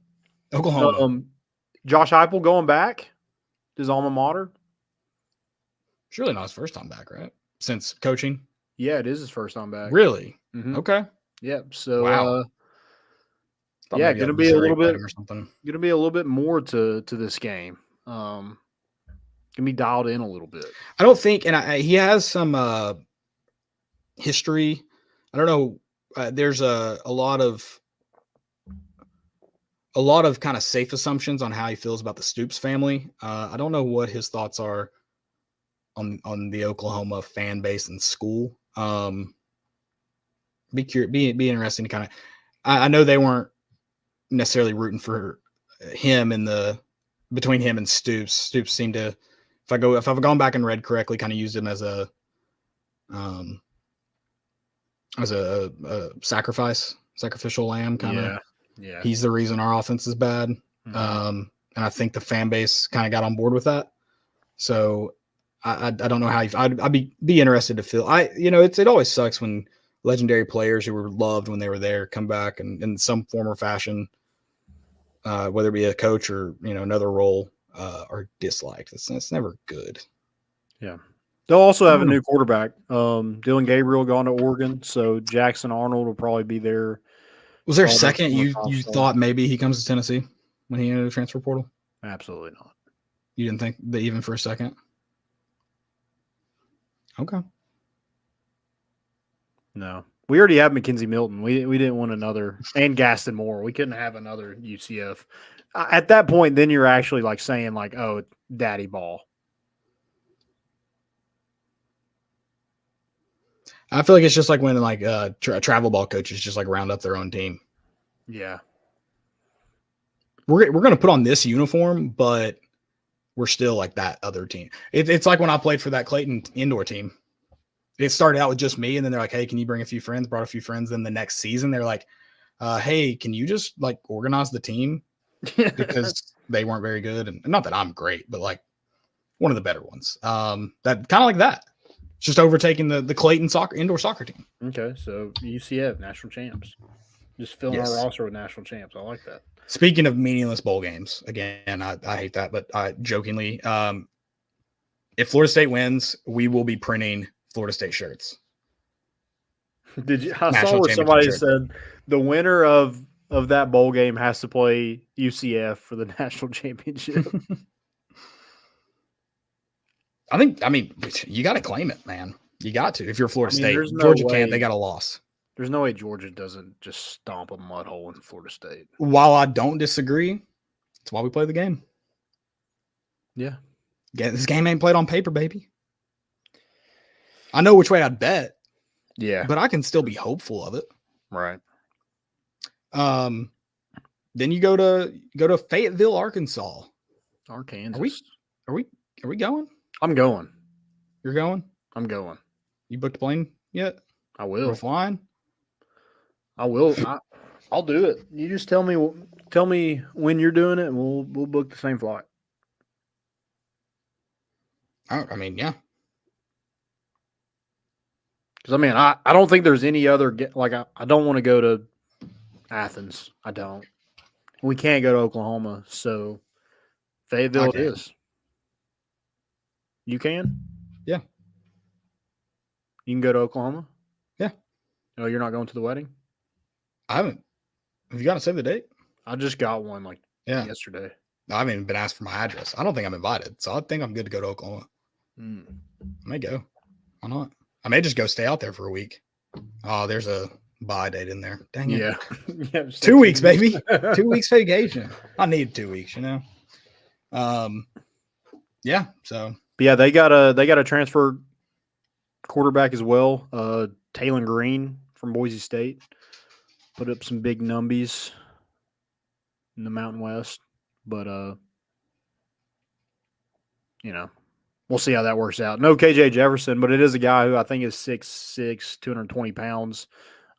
Josh Heupel going back to his alma mater. Surely not his first time back, right? Since coaching? Yeah, it is his first time back. Really? Mm-hmm. Okay. Yep. So wow. Going to be a little bit or something. Going to be a little bit more to this game. Going to be dialed in a little bit. I don't think, and he has some history. I don't know. There's a lot of kind of safe assumptions on how he feels about the Stoops family. I don't know what his thoughts are on the Oklahoma fan base and school. Be interesting to kind of. I know they weren't necessarily rooting for him between him and Stoops. Stoops seemed to, if I've gone back and read correctly, kind of used him as a sacrificial lamb kind of. Yeah. He's the reason our offense is bad. Mm-hmm. And I think the fan base kind of got on board with that. So I don't know how I'd be interested to feel. It always sucks when legendary players who were loved when they were there come back and in some form or fashion, whether it be a coach or another role, are disliked. It's never good. Yeah. They'll also have a new quarterback. Dylan Gabriel gone to Oregon, so Jackson Arnold will probably be there. Was there a second you thought maybe he comes to Tennessee? when he entered the transfer portal? Absolutely not. You didn't think that even for a second? Okay. No. We already have Mackenzie Milton. We didn't want another, and Gaston Moore. We couldn't have another UCF. At that point, then you're actually like saying like, oh, daddy ball. I feel like it's just like when like travel ball coaches just like round up their own team. Yeah. We're going to put on this uniform, but we're still like that other team. It's like when I played for that Clayton indoor team. It started out with just me, and then they're like, hey, can you bring a few friends? Brought a few friends. Then the next season, they're like, hey, can you just like organize the team? Because they weren't very good. And not that I'm great, but like one of the better ones. That kind of like that. Just overtaking the Clayton indoor soccer team. Okay, so UCF, national champs. Just filling our roster with national champs. I like that. Speaking of meaningless bowl games, again, I hate that, but jokingly, if Florida State wins, we will be printing Florida State shirts. Did you? I saw where somebody said the winner of that bowl game has to play UCF for the national championship. I mean, you got to claim it, man. You got to. If you're Florida State, no Georgia way, can't. They got a loss. There's no way Georgia doesn't just stomp a mud hole in Florida State. While I don't disagree, that's why we play the game. Yeah. This game ain't played on paper, baby. I know which way I'd bet. Yeah. But I can still be hopeful of it. Right. Then you go to Fayetteville, Arkansas. Arkansas. Are we going? I'm going. You're going? I'm going. You booked a plane yet? I will. We're flying? I will. I'll do it. You just tell me when you're doing it, and we'll book the same flight. I mean, yeah. Because I mean, I don't think there's any other like I don't want to go to Athens. I don't. We can't go to Oklahoma, so Fayetteville it is. You can? Yeah. You can go to Oklahoma? Yeah. No, you're not going to the wedding? I haven't. Have you got to save the date? I just got one yesterday. I haven't even been asked for my address. I don't think I'm invited, so I think I'm good to go to Oklahoma. I may go. Why not? I may just go stay out there for a week. Oh, there's a buy date in there. Dang it. Yeah. 2 weeks, baby. 2 weeks vacation. I need 2 weeks, you know. Yeah. So. But yeah, they got a transfer quarterback as well. Taylon Green from Boise State put up some big numbies in the Mountain West, but we'll see how that works out. No KJ Jefferson, but it is a guy who I think is 6'6", 220 pounds.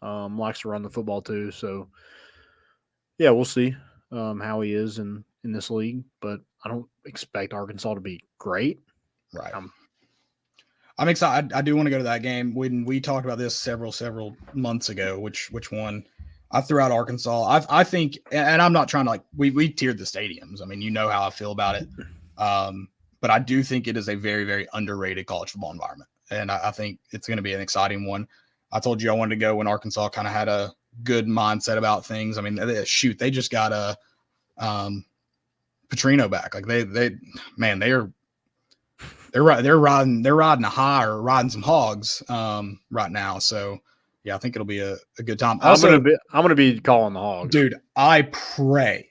Likes to run the football too. So yeah, we'll see how he is in this league, but I don't expect Arkansas to be great. Right. I'm excited. I do want to go to that game. When we talked about this several months ago, which one I threw out Arkansas. I think, and I'm not trying to like, we tiered the stadiums. I mean, you know how I feel about it. But I do think it is a very, very underrated college football environment. And I think it's going to be an exciting one. I told you I wanted to go when Arkansas kind of had a good mindset about things. I mean, they just got a Petrino back. Like they're riding a high or riding some hogs right now. So yeah, I think it'll be a good time. Also, I'm gonna be calling the hogs, dude. I pray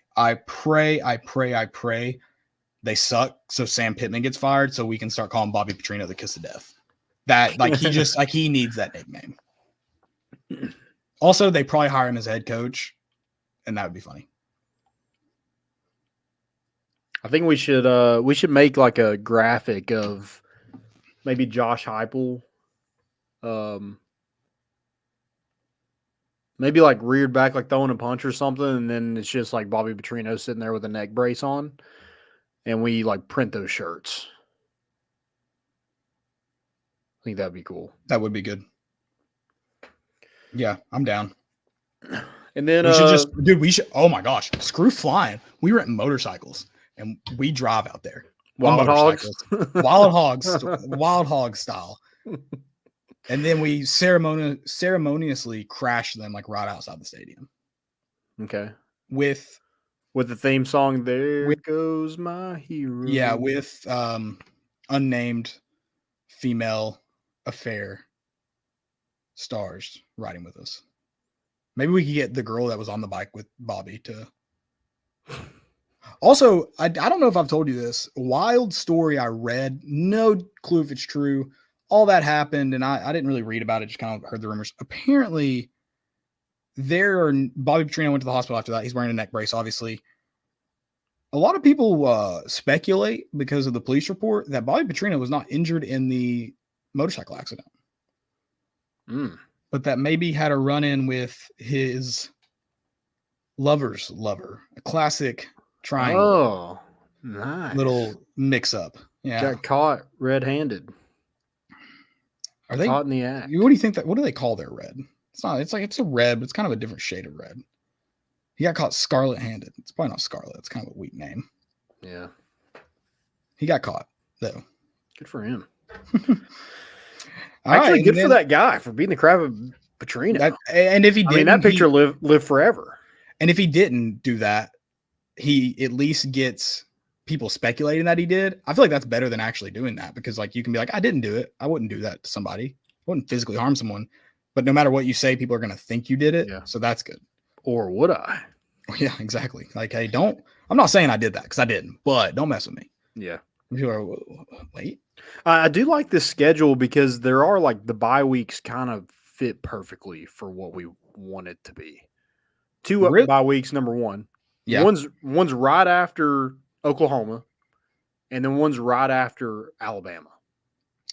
they suck so Sam Pittman gets fired so we can start calling Bobby Petrino the kiss of death. That like he just like he needs that nickname. Also, they probably hire him as head coach, and that would be funny. I think we should make like a graphic of maybe Josh Heupel, maybe like reared back, like throwing a punch or something, and then it's just like Bobby Petrino sitting there with a neck brace on, and we like print those shirts. I think that'd be cool. That would be good. Yeah, I'm down. And then we should. Oh my gosh, screw flying. We rent motorcycles and we drive out there. Wild hogs, wild hog style. And then we ceremoniously crash them like right outside the stadium. Okay. With With the theme song, There Goes My Hero. Yeah, with unnamed female affair stars riding with us. Maybe we could get the girl that was on the bike with Bobby to. Also, I don't know if I've told you this. Wild story I read. No clue if it's true. All that happened, and I didn't really read about it. Just kind of heard the rumors. Apparently, Bobby Petrino went to the hospital after that. He's wearing a neck brace, obviously. A lot of people speculate because of the police report that Bobby Petrino was not injured in the motorcycle accident. But that maybe had a run-in with his lover's lover. A classic triangle. Oh, nice. Little mix-up. Yeah. Got caught red-handed. Are they caught in the act? What do you think what do they call their red? It's a red, but it's kind of a different shade of red. He got caught scarlet-handed. It's probably not scarlet. It's kind of a weak name. Yeah. He got caught, though. Good for him. Actually, good for that guy for beating the crap out of Petrino. And if he didn't, that picture live forever. And if he didn't do that, he at least gets people speculating that he did. I feel like that's better than actually doing that, because like you can be like, I didn't do it. I wouldn't do that to somebody. I wouldn't physically harm someone. But no matter what you say, people are going to think you did it. Yeah. So that's good. Or would I? Yeah, exactly. Like, hey, I'm not saying I did that because I didn't, but don't mess with me. Yeah. People are, wait. I do like this schedule because there are like the bye weeks kind of fit perfectly for what we want it to be. Two bye weeks, number one. Yeah. One's right after Oklahoma, and then one's right after Alabama.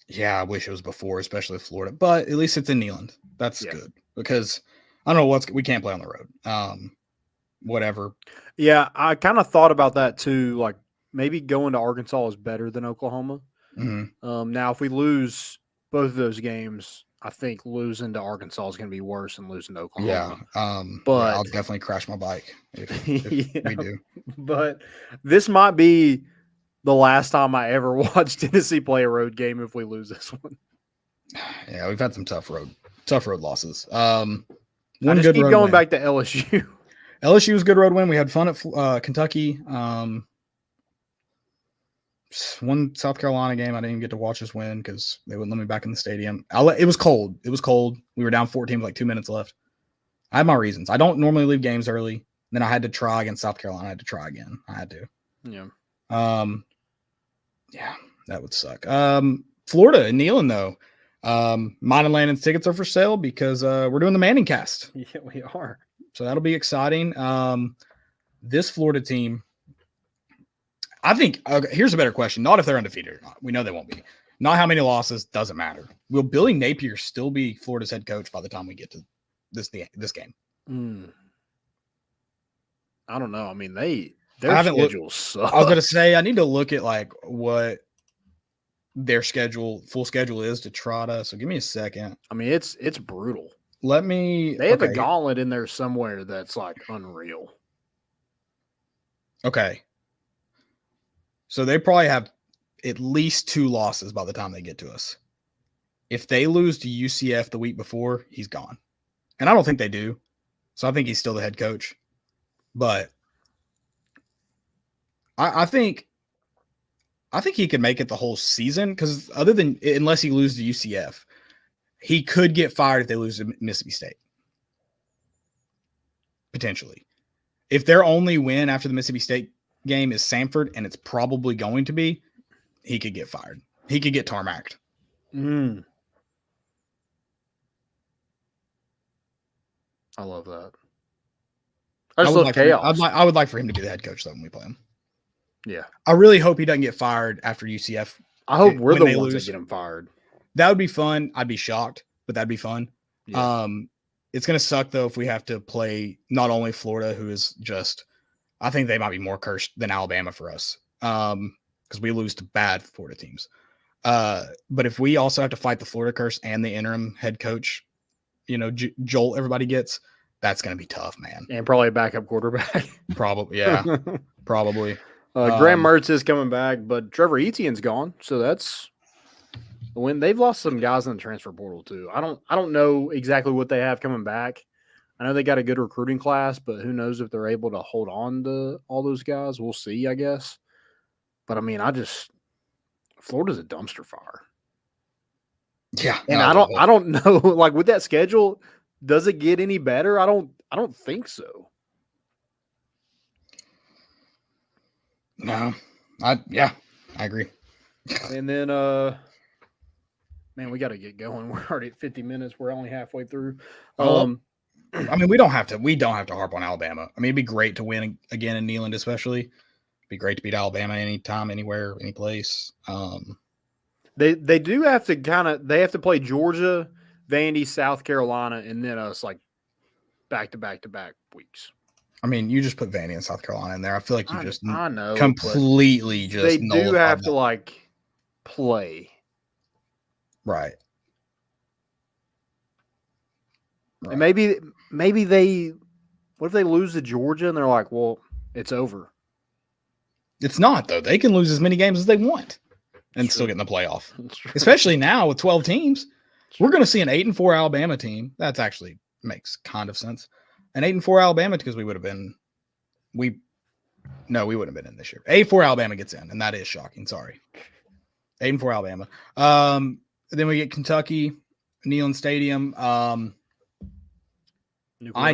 Yeah, I wish it was before, especially Florida, but at least it's in Neyland. That's good, because I don't know we can't play on the road. Whatever. Yeah, I kind of thought about that too. Like maybe going to Arkansas is better than Oklahoma. Mm-hmm. Now, if we lose both of those games, I think losing to Arkansas is going to be worse than losing to Oklahoma. Yeah. But I'll definitely crash my bike if we do. But this might be the last time I ever watched Tennessee play a road game if we lose this one. Yeah, we've had some tough road losses. I just keep going back to LSU. LSU was a good road win. We had fun at Kentucky. One South Carolina game I didn't even get to watch us win because they wouldn't let me back in the stadium. It was cold. We were down 14 with like 2 minutes left. I had my reasons. I don't normally leave games early. Then I had to try against South Carolina. I had to try again. I had to. Yeah. Yeah, that would suck. Florida and Neyland though. Mine and Landon's tickets are for sale because we're doing the Manning cast. Yeah, we are. So that'll be exciting. This Florida team, I think, here's a better question. Not if they're undefeated or not. We know they won't be. Not how many losses, doesn't matter. Will Billy Napier still be Florida's head coach by the time we get to this game? I don't know. I mean, their schedule sucks. I was going to say, I need to look at like what their full schedule is to try to. So give me a second. I mean, it's brutal. They have a gauntlet in there somewhere that's like unreal. Okay. So they probably have at least 2 losses by the time they get to us. If they lose to UCF the week before, he's gone. And I don't think they do. So I think he's still the head coach. But I think he could make it the whole season, because unless he loses to UCF, he could get fired if they lose to Mississippi State. Potentially. If their only win after the Mississippi State game is Samford, and it's probably going to be, he could get fired. He could get tarmacked. I love that. I just love chaos. I would like for him to be the head coach though when we play him. Yeah. I really hope he doesn't get fired after UCF. I hope we're the ones that get him fired. That would be fun. I'd be shocked, but that'd be fun. Yeah. It's going to suck though if we have to play not only Florida, who is just, I think they might be more cursed than Alabama for us, because we lose to bad Florida teams. But if we also have to fight the Florida curse and the interim head coach, Joel everybody gets, that's going to be tough, man. And probably a backup quarterback. Probably, yeah. Probably. Graham Mertz is coming back, but Trevor Etienne's gone, so that's when they've lost some guys in the transfer portal too. I don't know exactly what they have coming back. I know they got a good recruiting class, but who knows if they're able to hold on to all those guys. We'll see, I guess. But, I mean, Florida's a dumpster fire. Yeah. And I don't know, like, with that schedule, does it get any better? I don't think so. No. I agree. And then, man, we got to get going. We're already at 50 minutes. We're only halfway through. I mean, we don't have to harp on Alabama. I mean, it'd be great to win again in Neyland, especially. It'd be great to beat Alabama anytime, anywhere, any place. They do have to they have to play Georgia, Vandy, South Carolina, and then us like back to back weeks. I mean, you just put Vandy and South Carolina in there. I feel like you I know completely just they do have that. to like play. Right. And maybe they what if they lose to Georgia and they're like, well, it's over. It's not though. They can lose as many games as they want and still get in the playoff. Especially now with 12 teams. We're going to see an 8-4 Alabama team. That's actually makes kind of sense. An 8-4 Alabama because we wouldn't have been in this year. 8-4 Alabama gets in, and that is shocking. Sorry. 8-4 Alabama. Then we get Kentucky, Neyland Stadium. I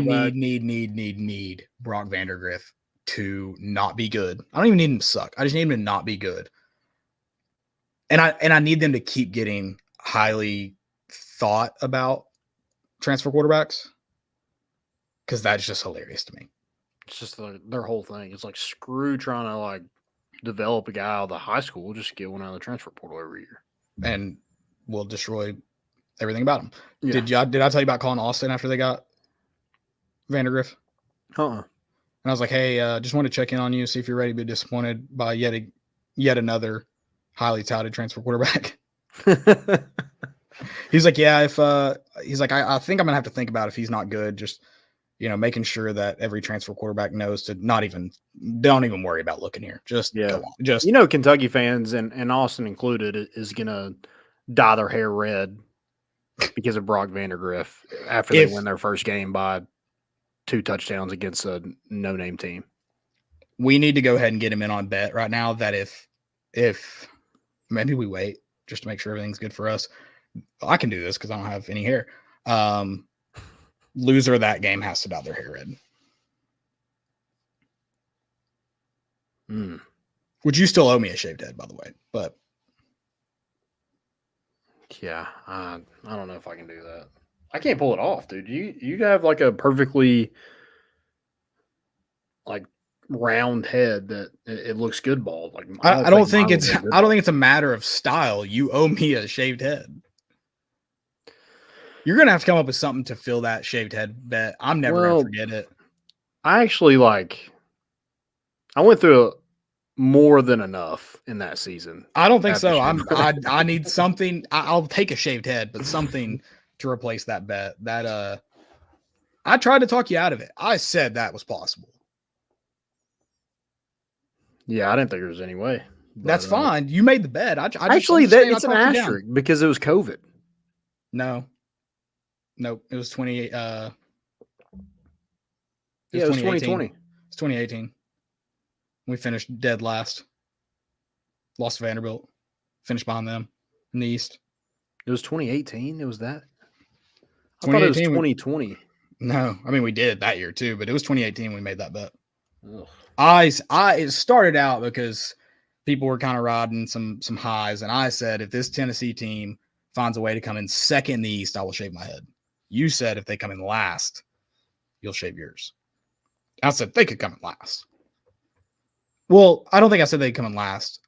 need Brock Vandergriff to not be good. I don't even need him to suck. I just need him to not be good. And I need them to keep getting highly thought about transfer quarterbacks because that's just hilarious to me. It's just their whole thing. It's like screw trying to like develop a guy out of the high school. We'll just get one out of the transfer portal every year, and we'll destroy everything about him. Yeah. Did I tell you about calling Austin after they got Vandergriff? And I was like, hey, just want to check in on you, see if you're ready to be disappointed by yet another highly touted transfer quarterback. He's like, yeah, he's like, I think I'm gonna have to think about if he's not good, just making sure that every transfer quarterback knows to don't even worry about looking here. Just go on. Just Kentucky fans and Austin included is gonna dye their hair red because of Brock Vandergriff after they win their first game by 2 touchdowns against a no-name team. We need to go ahead and get him in on bet right now that if maybe we wait just to make sure everything's good for us. I can do this because I don't have any hair. Loser of that game has to dye their hair red. Which you still owe me a shaved head, by the way. But yeah, I don't know if I can do that. I can't pull it off, dude. You have like a perfectly like round head that it looks good bald. Like I don't think it's a matter of style. You owe me a shaved head. You're gonna have to come up with something to fill that shaved head bet. I'm never gonna forget it. I actually I went through more than enough in that season. I don't think so. I need something. I'll take a shaved head, but something to replace that bet. That I tried to talk you out of it. I said that was possible. Yeah, I didn't think there was any way. But, that's fine. You made the bet. It's an asterisk because it was COVID. No, it was 28. It was 2020. It's 2018. We finished dead last. Lost to Vanderbilt. Finished behind them in the East. It was 2018. It was that. I thought it was 2020. No, I mean we did that year too, but it was 2018 we made that bet. Ugh. It started out because people were kind of riding some highs, and I said if this Tennessee team finds a way to come in second in the East, I will shave my head. You said if they come in last, you'll shave yours. I said they could come in last. Well, I don't think I said they'd come in last.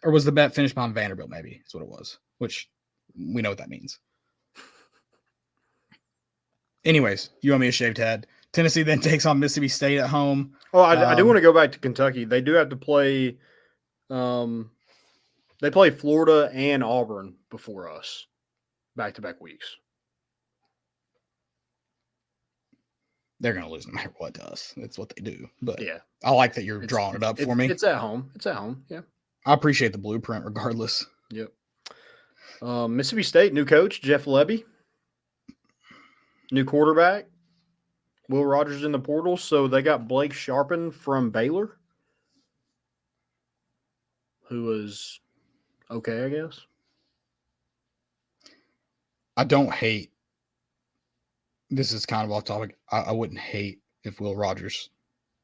Or was the bet finished behind Vanderbilt? Maybe that's what it was. Which we know what that means. Anyways, you owe me a shaved head. Tennessee then takes on Mississippi State at home. Oh, I do want to go back to Kentucky. They do have to play. They play Florida and Auburn before us, back-to-back weeks. They're going to lose no matter what to us. That's what they do. But yeah, I like that you're drawing it up for me. It's at home. Yeah. I appreciate the blueprint regardless. Yep. Mississippi State, new coach, Jeff Lebby. New quarterback. Will Rogers in the portal, so they got Blake Sharpen from Baylor, who was okay, I guess. I don't hate. This is kind of off topic. I wouldn't hate if Will Rogers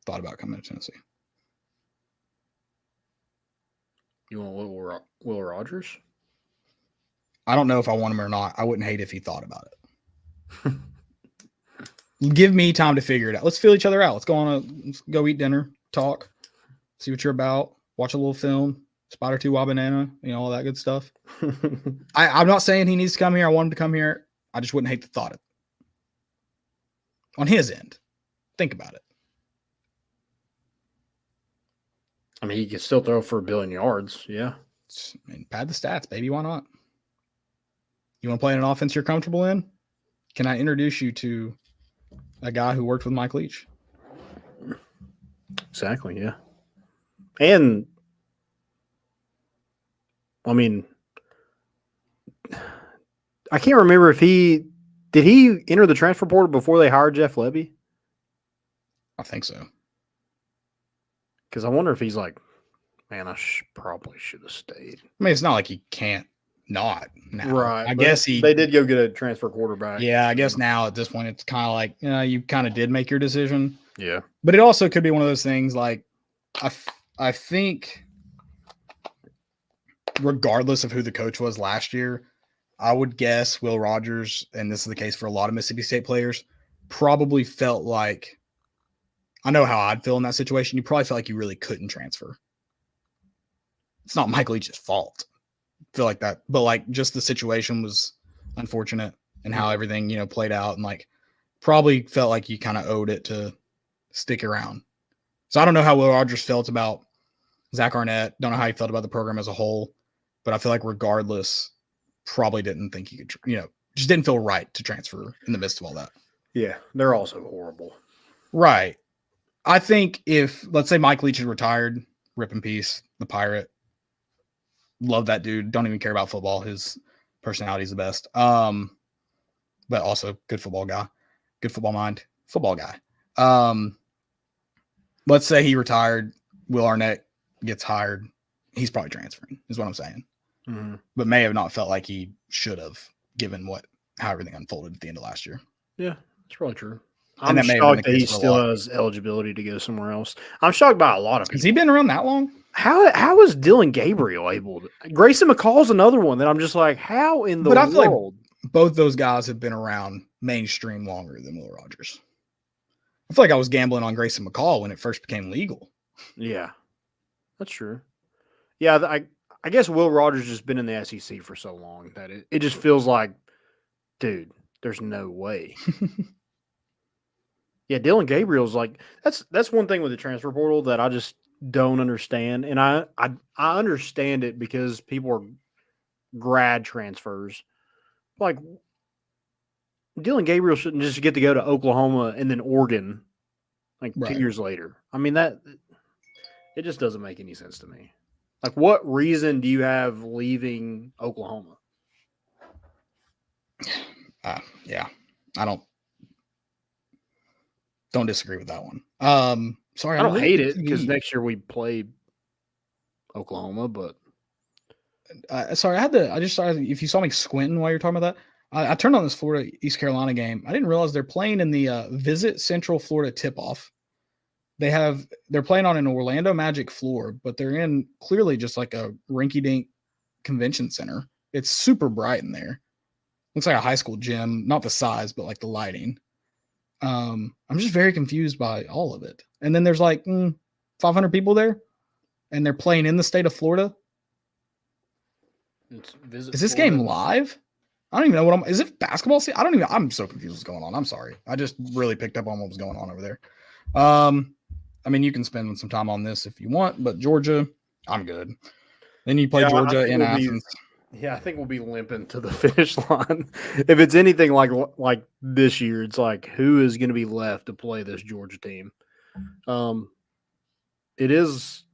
thought about coming to Tennessee. You want Will Rogers? I don't know if I want him or not. I wouldn't hate if he thought about it. Give me time to figure it out. Let's feel each other out. Let's go eat dinner, talk, see what you're about, watch a little film, Spider 2 Wabanana, all that good stuff. I'm not saying he needs to come here. I want him to come here. I just wouldn't hate the thought of it. On his end, think about it. I mean, he can still throw for 1 billion yards. Yeah. Pad the stats, baby. Why not? You want to play in an offense you're comfortable in? Can I introduce you to a guy who worked with Mike Leach? Exactly, yeah. And, I mean, I can't remember if did he enter the transfer portal before they hired Jeff Lebby? I think so. Because I wonder if he's like, man, I probably should have stayed. I mean, it's not like he can't not now. Right. I guess they did go get a transfer quarterback. Yeah, I guess now at this point it's kind of like, you kind of did make your decision. Yeah. But it also could be one of those things like I think regardless of who the coach was last year, I would guess Will Rogers, and this is the case for a lot of Mississippi State players, probably felt like, I know how I'd feel in that situation. You probably felt like you really couldn't transfer. It's not Mike Leach's fault. I feel like that. But like just the situation was unfortunate and how everything, played out, and like probably felt like you kind of owed it to stick around. So I don't know how Will Rogers felt about Zach Arnett. Don't know how he felt about the program as a whole. But I feel like regardless, probably didn't think he could, just didn't feel right to transfer in the midst of all that. Yeah, they're also horrible. Right. I think if, let's say Mike Leach is retired, rip in peace, the Pirate. Love that dude. Don't even care about football. His personality is the best. But also good football guy, good football mind, football guy. Let's say he retired, Will Arnett gets hired. He's probably transferring, is what I'm saying. Mm-hmm. But may have not felt like he should have, given how everything unfolded at the end of last year. Yeah, that's probably true. And I'm that may have been shocked the that he case for a still lot. has eligibility to go somewhere else. I'm shocked by a lot of people. Has he been around that long? How is Dylan Gabriel able to? Grayson McCall's another one that I'm just like, how in the But I feel world? like both those guys have been around mainstream longer than Will Rogers. I feel like I was gambling on Grayson McCall when it first became legal. Yeah, that's true. Yeah, I guess Will Rogers has been in the SEC for so long that it just feels like, dude, there's no way. Yeah, Dylan Gabriel's like, that's one thing with the transfer portal that I just don't understand. And I understand it because people are grad transfers. Like, Dylan Gabriel shouldn't just get to go to Oklahoma and then Oregon like Right. 2 years later. I mean, it just doesn't make any sense to me. Like, what reason do you have leaving Oklahoma? Yeah, I don't disagree with that one. Sorry, I don't hate it because because next year we play Oklahoma, but sorry, I just started. If you saw me squinting while you're talking about that, I turned on this Florida East Carolina game. I didn't realize they're playing in the Visit Central Florida tip-off. They're playing on an Orlando Magic floor, but they're in clearly just like a rinky-dink convention center. It's super bright in there. Looks like a high school gym, not the size, but like the lighting. I'm just very confused by all of it. And then there's like 500 people there, and they're playing in the state of Florida. Is this game live? I don't even know is it basketball? I'm so confused what's going on. I'm sorry. I just really picked up on what was going on over there. I mean, you can spend some time on this if you want, but Georgia, I'm good. Then you play Georgia in Athens. I think we'll be limping to the finish line. If it's anything like this year, it's like, who is going to be left to play this Georgia team? It is.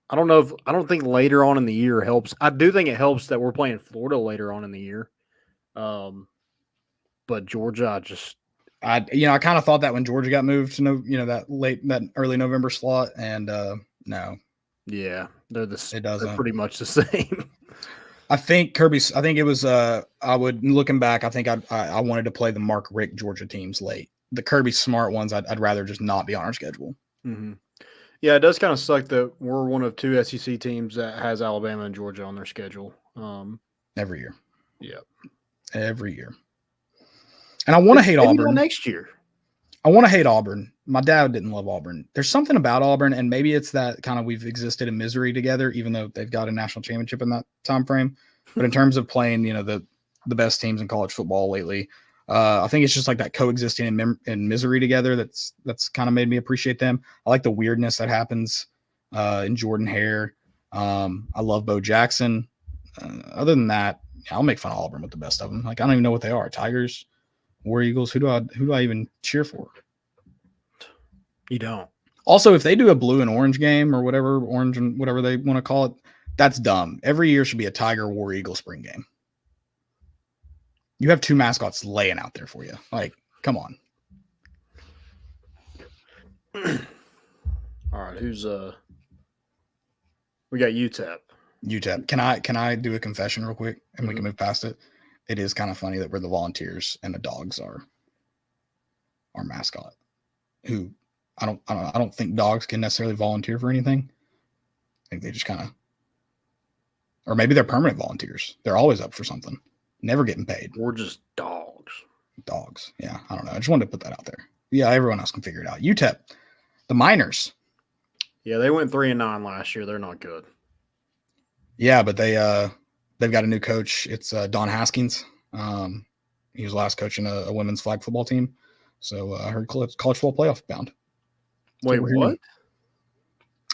I don't think later on in the year helps. I do think it helps that we're playing Florida later on in the year. But Georgia, I kind of thought that when Georgia got moved to that early November slot, and no. Yeah, they're doesn't. pretty much the same. I think it was looking back, I think I wanted to play the Mark Richt Georgia teams late. The Kirby Smart ones, I'd rather just not be on our schedule. Mm-hmm. Yeah, it does kind of suck that we're one of 2 SEC teams that has Alabama and Georgia on their schedule. Every year. Yeah. Every year. And I want to hate Auburn. Next year. I want to hate Auburn. My dad didn't love Auburn. There's something about Auburn, and maybe it's that kind of we've existed in misery together, even though they've got a national championship in that time frame. But in terms of playing, the best teams in college football lately, I think it's just like that coexisting in misery together. That's kind of made me appreciate them. I like the weirdness that happens in Jordan Hare. I love Bo Jackson. Other than that, I'll make fun of Auburn with the best of them. Like, I don't even know what they are. Tigers, War Eagles. Who do I even cheer for? You don't. Also, if they do a blue and orange game or whatever, orange and whatever they want to call it, that's dumb. Every year should be a Tiger War Eagle spring game. You have 2 mascots laying out there for you. Like, come on. All right, who's we got UTEP. UTEP. Can I do a confession real quick and we can move past it? It is kind of funny that we're the Volunteers and the dogs are our mascot. Who I don't think dogs can necessarily volunteer for anything. I think they just kind of, or maybe they're permanent volunteers. They're always up for something, never getting paid. We're just dogs. Dogs. Yeah, I don't know. I just wanted to put that out there. Yeah, everyone else can figure it out. UTEP, the Miners. Yeah, they went 3-9 last year. They're not good. Yeah, but they've got a new coach. It's Don Haskins. He was last coaching a women's flag football team. So I heard college football playoff bound. Wait, what?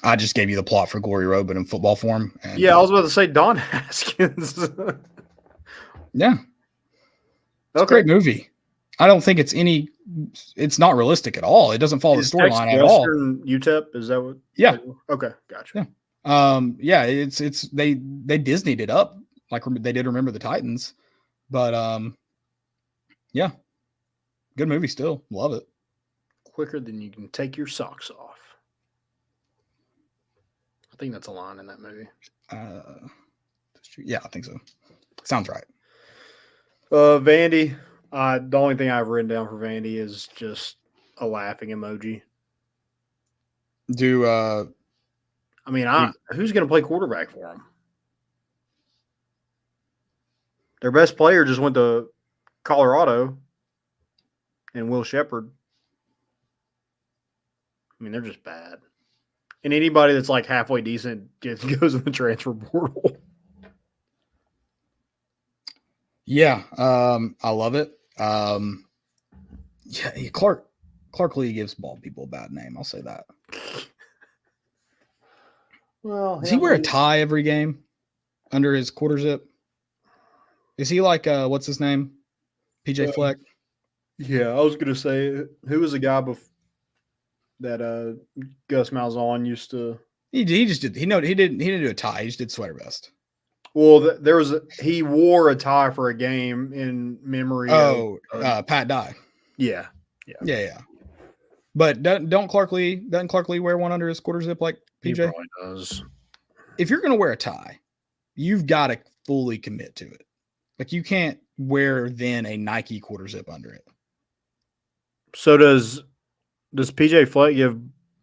I just gave you the plot for Glory Road, but in football form. And, yeah, I was about to say Don Haskins. Yeah. It's a great movie. I don't think it's not realistic at all. It doesn't follow the storyline at all. UTEP, is that what? Yeah. Okay, gotcha. Yeah. It's they Disneyed it up like they did Remember the Titans, but yeah, good movie still. Love it. Quicker than you can take your socks off. I think that's a line in that movie. Yeah, I think so. Sounds right. Vandy. The only thing I've written down for Vandy is just a laughing emoji. Who's going to play quarterback for them? Their best player just went to Colorado, and Will Shepard. I mean, they're just bad. And anybody that's like halfway decent goes in the transfer portal. Yeah, I love it. Clark Lee gives bald people a bad name. I'll say that. Well, does he wear a tie every game under his quarter zip? Is he like what's his name? PJ Fleck? Yeah, I was gonna say who was the guy that Gus Malzahn used to. He didn't do a tie. He just did sweater vest. Well, he wore a tie for a game in memory. Pat Dye. Yeah. But doesn't Clark Lee wear one under his quarter zip like PJ? He probably does. If you're gonna wear a tie, you've got to fully commit to it. Like you can't wear then a Nike quarter zip under it. So does PJ Fleck give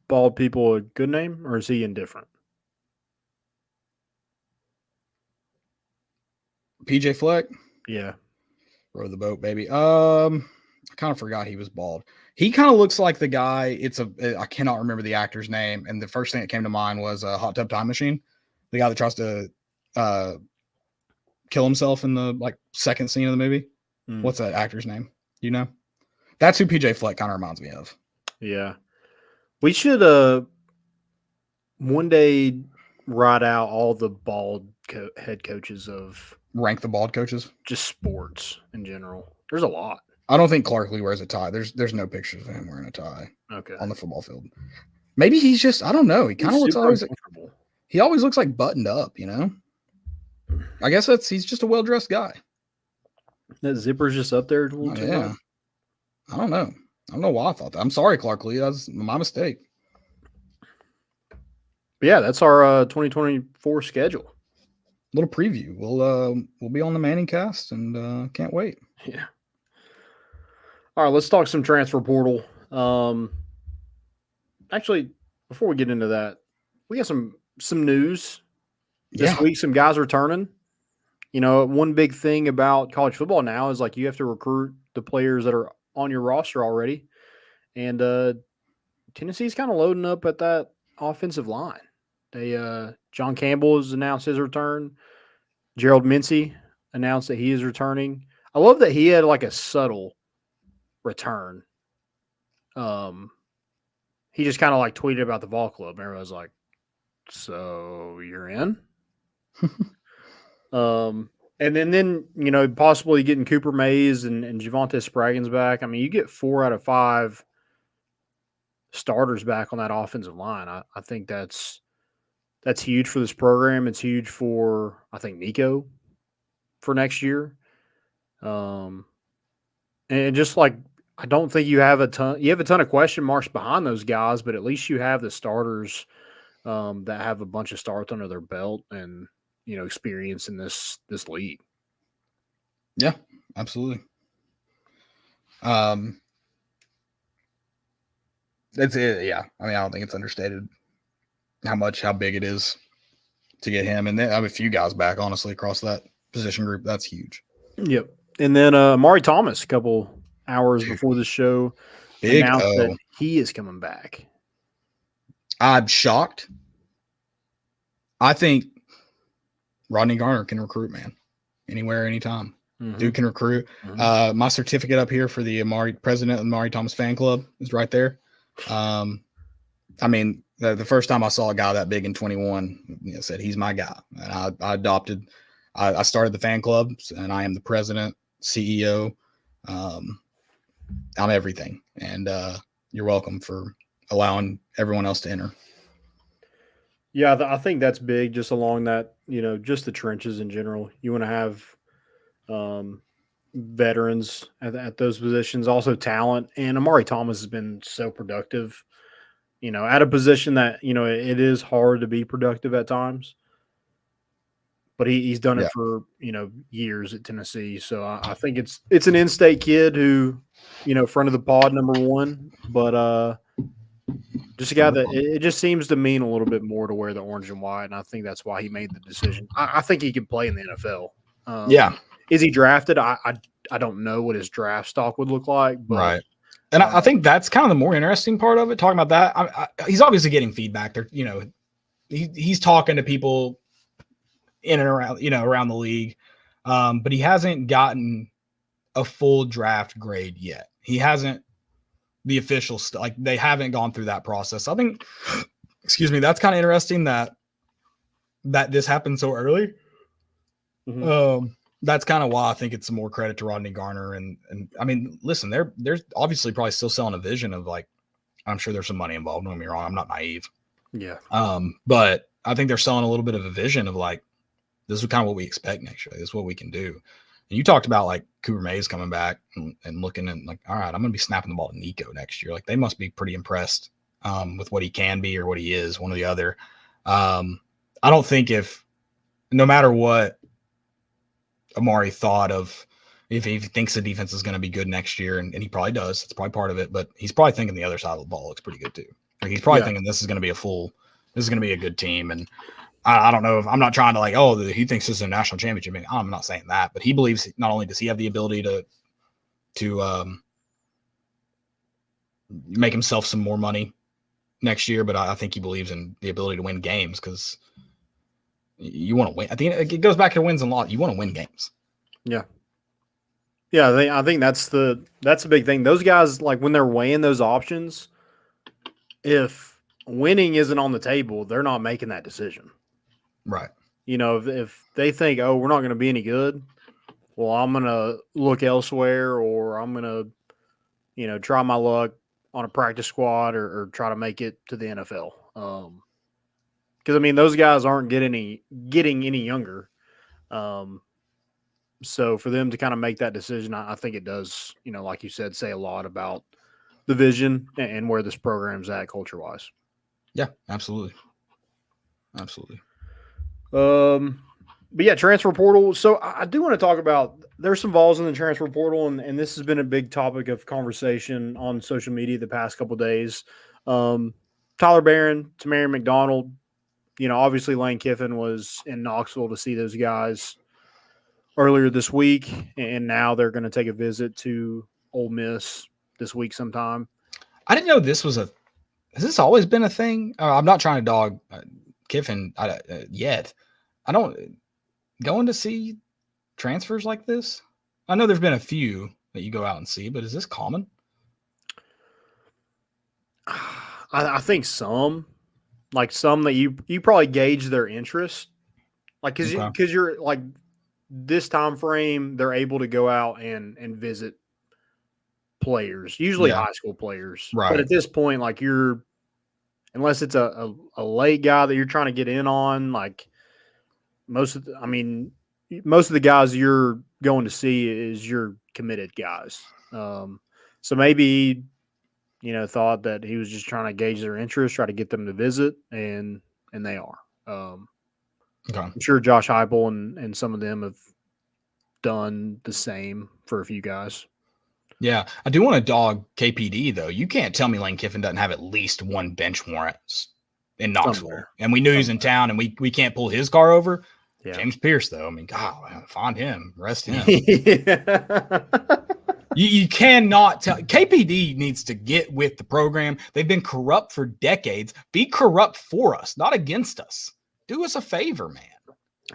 bald people a good name, or is he indifferent? PJ Fleck? Yeah. Row the boat, baby. I kind of forgot he was bald. He kind of looks like the guy. I cannot remember the actor's name, and the first thing that came to mind was Hot Tub Time Machine. The guy that tries to kill himself in the second scene of the movie. What's that actor's name? You know? That's who PJ Fleck kind of reminds me of. Yeah. We should one day write out all the bald head coaches of rank the bald coaches, just sports in general. There's a lot. I don't think Clark Lee wears a tie. There's no pictures of him wearing a tie. Okay. On the football field. Maybe he's just, I don't know. He kind of looks he always looks like buttoned up, you know? I guess he's just a well-dressed guy. That zipper's just up there. Yeah. I don't know. I don't know why I thought that. I'm sorry, Clark Lee. That's my mistake. But yeah, that's our 2024 schedule. Little preview. We'll be on the Manning cast and can't wait. Yeah. All right, let's talk some transfer portal. Actually, before we get into that, we got some news this week. Some guys returning. You know, one big thing about college football now is like you have to recruit the players that are on your roster already, and Tennessee's kind of loading up at that offensive line. They John Campbell has announced his return. Gerald Mincey announced that he is returning. I love that he had like a subtle return. He just kind of like tweeted about the ball club. Everybody was like, "So you're in?" And then you know, possibly getting Cooper Mays and Javonte Spraggins back. I mean, you get 4 out of 5 starters back on that offensive line. I think that's huge for this program. It's huge for, I think, Nico for next year. And just like, I don't think you have a ton of question marks behind those guys, but at least you have the starters that have a bunch of starts under their belt and, you know, experience in this league. Yeah, absolutely. That's it. Yeah. I mean, I don't think it's understated how big it is to get him. And then I have a few guys back, honestly, across that position group. That's huge. Yep. And then Amari Thomas, a couple hours before the show, announced that he is coming back. I'm shocked. I think Rodney Garner can recruit, man. Anywhere, anytime. Mm-hmm. Dude can recruit. Mm-hmm. My certificate up here for the president of the Amari Thomas fan club is right there. I mean, the first time I saw a guy that big in 21, you know, said he's my guy. And I started the fan club, and I am the president, CEO. I'm everything. And you're welcome for allowing everyone else to enter. Yeah, I think that's big, just along that, you know, just the trenches in general. You want to have veterans at those positions, also talent. And Amari Thomas has been so productive, you know, at a position that, you know, it is hard to be productive at times. But he's done it for, you know, years at Tennessee. So I think it's an in-state kid who, you know, front of the pod, number one. But just a guy that it just seems to mean a little bit more to wear the orange and white. And I think that's why he made the decision. I think he can play in the NFL. Is he drafted? I don't know what his draft stock would look like. But, right. And I think that's kind of the more interesting part of it. Talking about that, he's obviously getting feedback. There, you know, he's talking to people in and around, you know, around the league, but he hasn't gotten a full draft grade yet. He hasn't the official stuff. Like they haven't gone through that process. I think, excuse me, that's kind of interesting that this happened so early. Mm-hmm. That's kind of why I think it's more credit to Rodney Garner. And I mean, listen, they're obviously probably still selling a vision of like, I'm sure there's some money involved. Don't get me wrong. I'm not naive. Yeah. But I think they're selling a little bit of a vision of like, this is kind of what we expect next year. This is what we can do. And you talked about like Cooper Mays coming back and looking and like, all right, I'm going to be snapping the ball to Nico next year. Like they must be pretty impressed with what he can be or what he is, one or the other. I don't think no matter what Amari thought of, if he thinks the defense is going to be good next year, and he probably does, it's probably part of it, but he's probably thinking the other side of the ball looks pretty good too. Like he's probably thinking this is going to be a good team. And I don't know if I'm not trying to like, he thinks this is a national championship. I mean, I'm not saying that, but he believes not only does he have the ability to make himself some more money next year, but I think he believes in the ability to win games because you want to win. At the end, it goes back to wins and losses. You want to win games. Yeah. Yeah, I think that's the big thing. Those guys, like when they're weighing those options, if winning isn't on the table, they're not making that decision. Right. You know, if they think, we're not going to be any good, well, I'm going to look elsewhere, or I'm going to, you know, try my luck on a practice squad or try to make it to the NFL. Because I mean, those guys aren't getting any younger. So for them to kind of make that decision, I think it does, like you said, say a lot about the vision and where this program's at culture-wise. Yeah, absolutely. Absolutely. But yeah, transfer portal. So I do want to talk about, there's some balls in the transfer portal, and this has been a big topic of conversation on social media the past couple of days. Tyler Barron, Tamarion McDonald, obviously Lane Kiffin was in Knoxville to see those guys earlier this week, and now they're going to take a visit to Ole Miss this week sometime. I didn't know this was has this always been a thing? I'm not trying to dog Kiffin yet. I don't going to see transfers like this. I know there's been a few that you go out and see, but is this common? I think some that you probably gauge their interest, because you're like this time frame, they're able to go out and visit players, usually high school players. Right. But at this point, unless it's a late guy that you're trying to get in on, most of the guys you're going to see is your committed guys. So maybe, thought that he was just trying to gauge their interest, try to get them to visit, and they are. Okay. I'm sure Josh Heupel and some of them have done the same for a few guys. Yeah, I do want to dog KPD, though. You can't tell me Lane Kiffin doesn't have at least one bench warrant in Knoxville. Somewhere. And we knew he was in town, and we can't pull his car over. Yeah. James Pierce, though. I mean, God, find him, arrest him. Yeah. You cannot tell. KPD needs to get with the program. They've been corrupt for decades. Be corrupt for us, not against us. Do us a favor, man.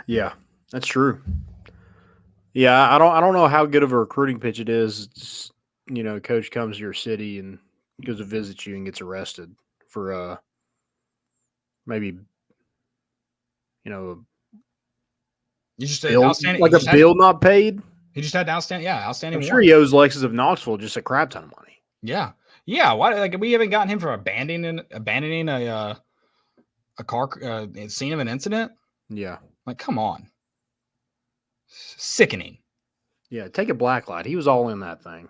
Yeah, that's true. Yeah, I don't know how good of a recruiting pitch it is. It's, coach comes to your city and goes to visit you and gets arrested for maybe You just bill, outstanding, like a bill not paid. He just had outstanding I'm warrant. sure he owes Lexus of Knoxville just a crap ton of money. Yeah. Why? We haven't gotten him for abandoning a car scene of an incident. Yeah. Come on. Sickening. Yeah. Take a black light. He was all in that thing.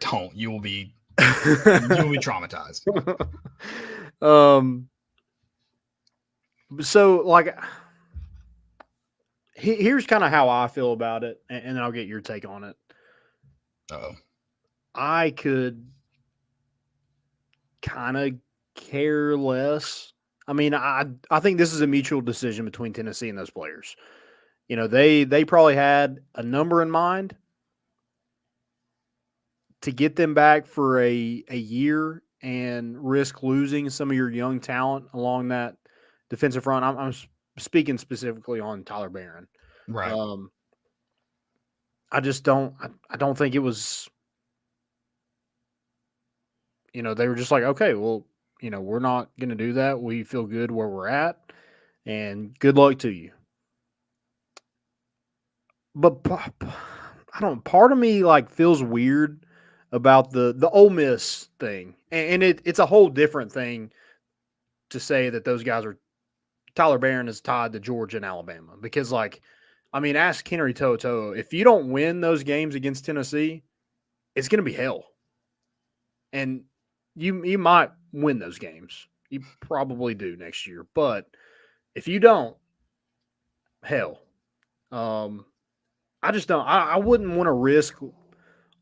Don't. You will be traumatized. So here's kind of how I feel about it, and then I'll get your take on it. Uh-oh. I could kind of care less. I mean, I think this is a mutual decision between Tennessee and those players. They probably had a number in mind to get them back for a year and risk losing some of your young talent along that defensive front. I'm speaking specifically on Tyler Barron. Right. I just don't. I don't think it was. They were just like, okay, well, we're not going to do that. We feel good where we're at, and good luck to you. But I don't. Part of me feels weird about the Ole Miss thing, and it's a whole different thing to say that those guys are. Tyler Barron is tied to Georgia and Alabama because, ask Henry To'oTo'o, if you don't win those games against Tennessee, it's going to be hell. And you might win those games. You probably do next year. But if you don't, hell. I just don't. I wouldn't want to risk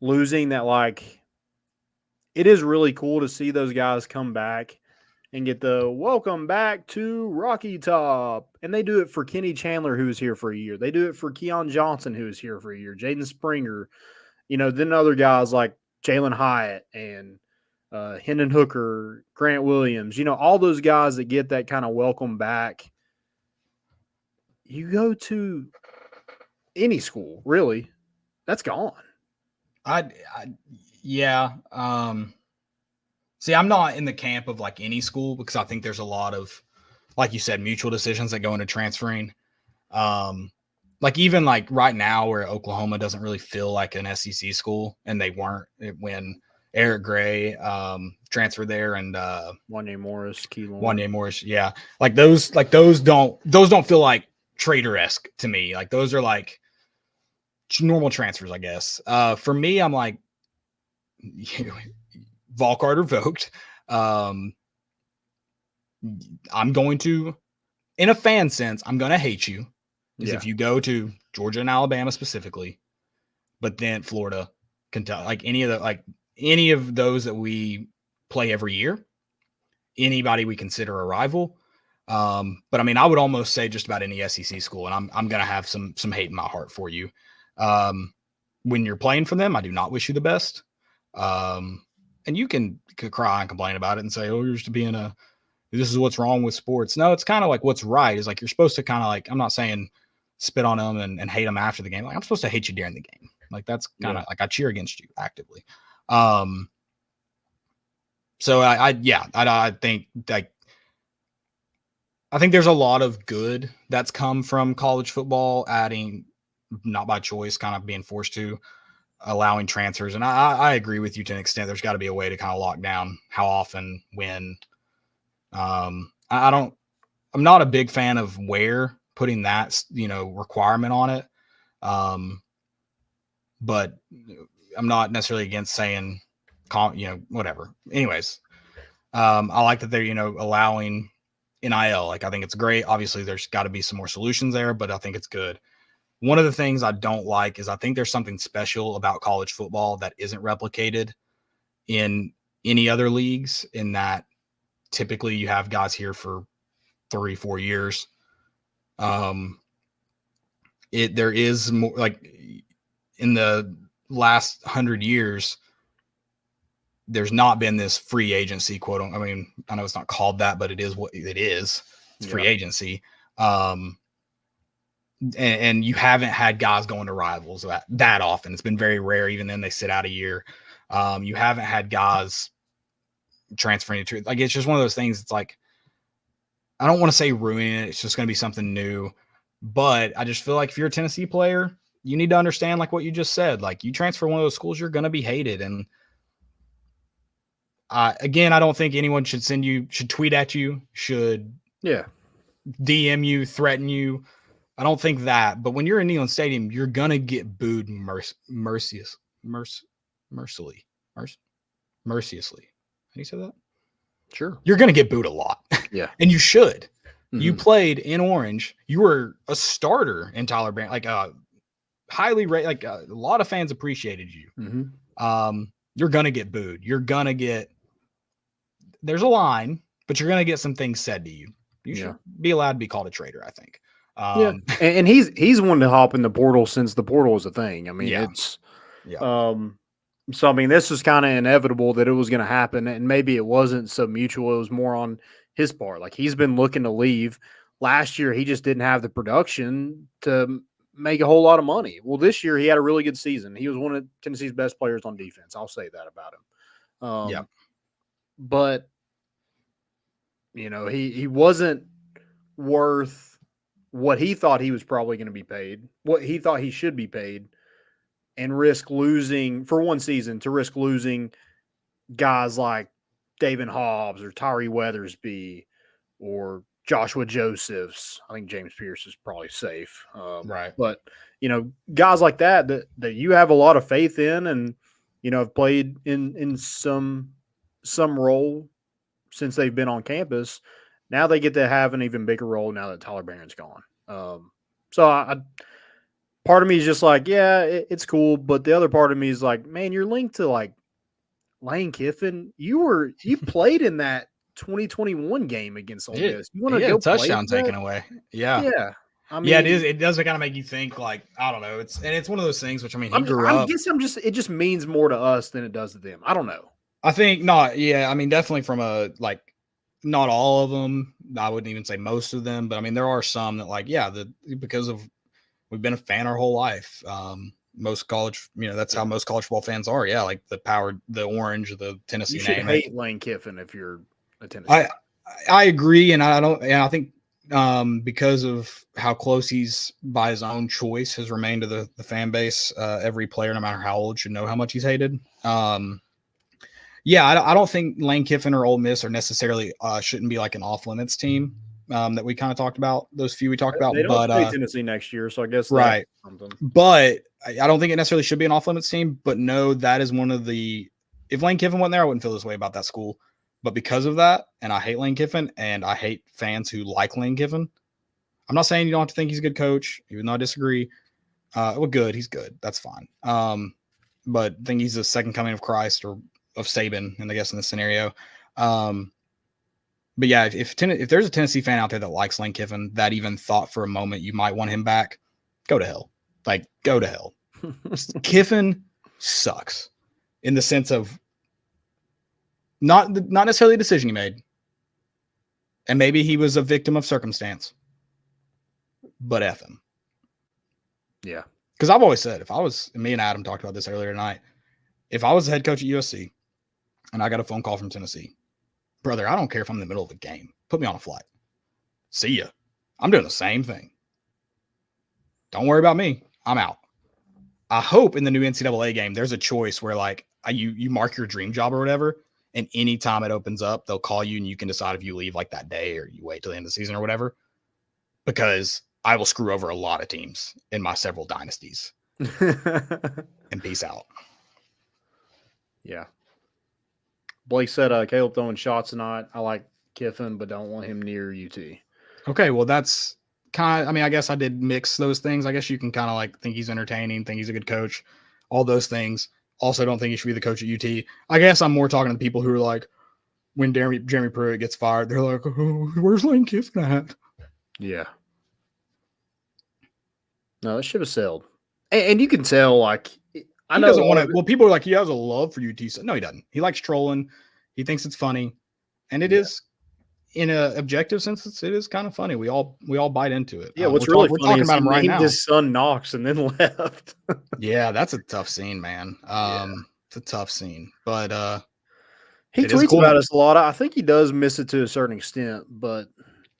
losing that. It is really cool to see those guys come back and get the welcome back to Rocky Top. And they do it for Kenny Chandler, who was here for a year. They do it for Keon Johnson, who was here for a year. Jaden Springer. Then other guys like Jalen Hyatt and Hendon Hooker, Grant Williams. All those guys that get that kind of welcome back. You go to any school, really, that's gone. Yeah. See, I'm not in the camp of any school because I think there's a lot of, like you said, mutual decisions that go into transferring. Even right now where Oklahoma doesn't really feel like an SEC school, and they weren't when Eric Gray transferred there and Wanye Morris, Keelan. Wanye Morris, yeah. Those don't feel like traitor-esque to me. Those are normal transfers, I guess. For me, I'm like, vol card revoked. I'm going to, in a fan sense, I'm going to hate you. If you go to Georgia and Alabama specifically, but then Florida, Kentucky, like any of those that we play every year, anybody we consider a rival. But I mean, I would almost say just about any SEC school, and I'm going to have some hate in my heart for you. When you're playing for them, I do not wish you the best. And you can cry and complain about it and say, oh, you're just this is what's wrong with sports. No, it's kind of like what's right is like, you're supposed to kind of like, I'm not saying spit on them and hate them after the game. Like, I'm supposed to hate you during the game. Like, that's kind of like, I cheer against you actively. So I think like, I think there's a lot of good that's come from college football, adding, not by choice, kind of being forced to, allowing transfers. And I agree with you to an extent. There's got to be a way to kind of lock down how often, when. I'm not a big fan of where putting that, requirement on it. But I'm not necessarily against saying, whatever. Anyways, I like that they're, allowing NIL. Like, I think it's great. Obviously, there's got to be some more solutions there, but I think it's good. One of the things I don't like is I think there's something special about college football that isn't replicated in any other leagues, in that typically you have guys here for 3-4 years. There is more, like, in the last 100 years, there's not been this free agency quote. I mean, I know it's not called that, but it is what it is. It's free agency. And you haven't had guys going to rivals that often. It's been very rare. Even then, they sit out a year. You haven't had guys transferring to, like, it's just one of those things. It's like, I don't want to say ruining it. It's just going to be something new. But I just feel like if you're a Tennessee player, you need to understand, like what you just said, like, you transfer one of those schools, you're going to be hated. And again, I don't think anyone should tweet at you, should DM you, threaten you. I don't think that. But when you're in Neyland Stadium, you're going to get booed mercilessly. How do you say that? Sure. You're going to get booed a lot. Yeah. And you should. Mm-hmm. You played in Orange. You were a starter in Tyler Barron. Like, highly rated. Like, a lot of fans appreciated you. Mm-hmm. You're going to get booed. You're going to get, there's a line, but you're going to get some things said to you. You should be allowed to be called a traitor, I think. And he's wanted to hop in the portal since the portal was a thing. I mean, so, I mean, this was kind of inevitable that it was going to happen, and maybe it wasn't so mutual. It was more on his part. Like, he's been looking to leave. Last year, he just didn't have the production to make a whole lot of money. Well, this year, he had a really good season. He was one of Tennessee's best players on defense. I'll say that about him. But, he wasn't worth what he thought he was probably going to be paid, what he thought he should be paid, and risk losing for one season, to risk losing guys like David Hobbs or Tyree Weathersby or Joshua Josephs. I think James Pierce is probably safe. Right. But, guys like that you have a lot of faith in, and, have played in some role since they've been on campus. Now they get to have an even bigger role now that Tyler Barron's gone. So part of me is just like, it's cool. But the other part of me is like, man, you're linked to, like, Lane Kiffin. You played in that 2021 game against Ole Miss. You want to go touchdown taken away. Yeah. Yeah. I mean, it is. It does kind of make you think, like, I don't know. It's one of those things, which, I mean, it just means more to us than it does to them. I don't know. I think not. Yeah. I mean, definitely from not all of them. I wouldn't even say most of them, but I mean, there are some that, like, because of, we've been a fan our whole life. Most college, that's how most college football fans are. Yeah. Like the orange, the Tennessee name. You should hate Lane Kiffin if you're a Tennessee. I agree. And I think, because of how close he's by his own choice has remained to the fan base, every player, no matter how old, should know how much he's hated. I don't think Lane Kiffin or Ole Miss are necessarily shouldn't be like an off limits team. that we kind of talked about. Those few we talked about, They don't but play Tennessee next year, so I guess right. that's something. But I don't think it necessarily should be an off-limits team. But no, that is one of the. If Lane Kiffin wasn't there, I wouldn't feel this way about that school. But because of that, and I hate Lane Kiffin, and I hate fans who like Lane Kiffin. I'm not saying you don't have to think he's a good coach, even though I disagree. Well, good, he's good. That's fine. But I think he's the second coming of Christ or of Saban, and I guess in this scenario. But yeah, if there's a Tennessee fan out there that likes Lane Kiffin, that even thought for a moment you might want him back, go to hell. Like, go to hell. Kiffin sucks in the sense of not necessarily a decision he made. And maybe he was a victim of circumstance. But F him. Yeah. Because I've always said, me and Adam talked about this earlier tonight, if I was the head coach at USC and I got a phone call from Tennessee, brother, I don't care if I'm in the middle of a game. Put me on a flight. See ya. I'm doing the same thing. Don't worry about me. I'm out. I hope in the new NCAA game, there's a choice where like you mark your dream job or whatever, and anytime it opens up, they'll call you and you can decide if you leave like that day or you wait till the end of the season or whatever. Because I will screw over a lot of teams in my several dynasties. And peace out. Yeah. Blake said, Caleb throwing shots tonight. I like Kiffin, but don't want him near UT. Okay, well, that's kind of, I mean, I guess I did mix those things. I guess you can kind of like think he's entertaining, think he's a good coach, all those things. Also, don't think he should be the coach at UT. I guess I'm more talking to the people who are like, when Jeremy Pruitt gets fired, they're like, oh, where's Lane Kiffin at? Yeah. No, that ship has sailed. And you can tell, like, I know. Doesn't want to. Well, people are like, he has a love for UT. No, he doesn't. He likes trolling. He thinks it's funny, and it is, in an objective sense, it is kind of funny. We all bite into it. Yeah, what's really we're funny talking is about him right now. His son Knox and then left. Yeah, that's a tough scene, man. It's a tough scene, but he tweets cool about us a lot. I think he does miss it to a certain extent, but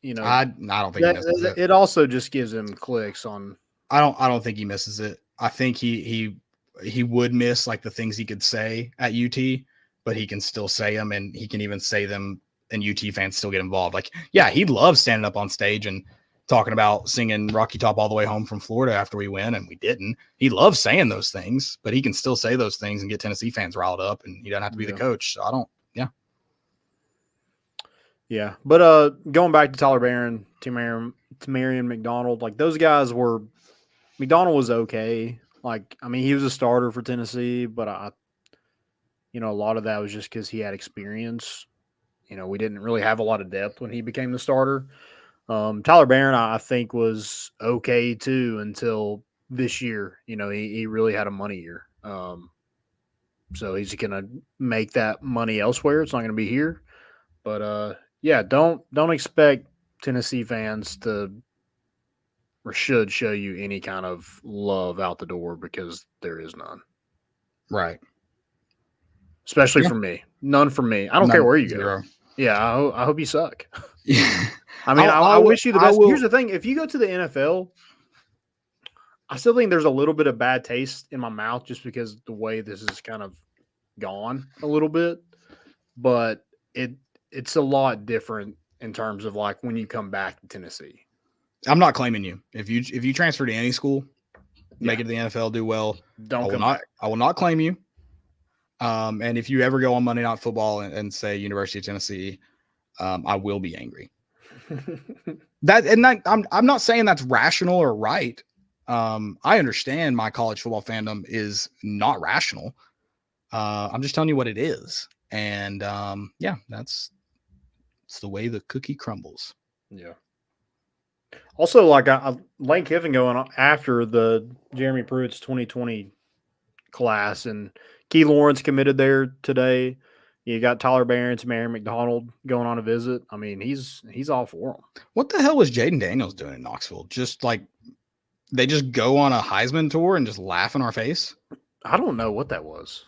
you know, I don't think he misses it. It also just gives him clicks on. I don't think he misses it. I think he would miss like the things he could say at UT, but he can still say them, and he can even say them, and UT fans still get involved. Like, yeah, he loves standing up on stage and talking about singing Rocky Top all the way home from Florida after we win, and we didn't. He loves saying those things, but he can still say those things and get Tennessee fans riled up, and he doesn't have to be the coach. So I don't. Yeah, but going back to Tyler Barron, Tamarian McDonald, like those guys were. McDonald was okay. Like, I mean, he was a starter for Tennessee, but a lot of that was just because he had experience. You know, we didn't really have a lot of depth when he became the starter. Tyler Barron, I think, was okay too until this year. You know, he really had a money year. So he's going to make that money elsewhere. It's not going to be here. But yeah, don't expect Tennessee fans to or should show you any kind of love out the door, because there is none. Right. Especially from me. None from me. I don't care where you zero. go. Yeah, I hope you suck. Yeah. I mean, I wish you the best. Here's the thing. If you go to the NFL, I still think there's a little bit of bad taste in my mouth just because the way this is kind of gone a little bit. But it's a lot different in terms of like when you come back to Tennessee. I'm not claiming you. If you transfer to any school, make it to the NFL, do well. I will not claim you. And if you ever go on Monday Night Football and say University of Tennessee, I will be angry. I'm not saying that's rational or right. I understand my college football fandom is not rational. I'm just telling you what it is. And it's the way the cookie crumbles. Yeah. Also, like Lane Kiffin going on after the Jeremy Pruitt's 2020 class, and Key Lawrence committed there today. You got Tyler Barron, Mary McDonald going on a visit. I mean, he's all for him. What the hell was Jaden Daniels doing in Knoxville? Just like they just go on a Heisman tour and just laugh in our face? I don't know what that was.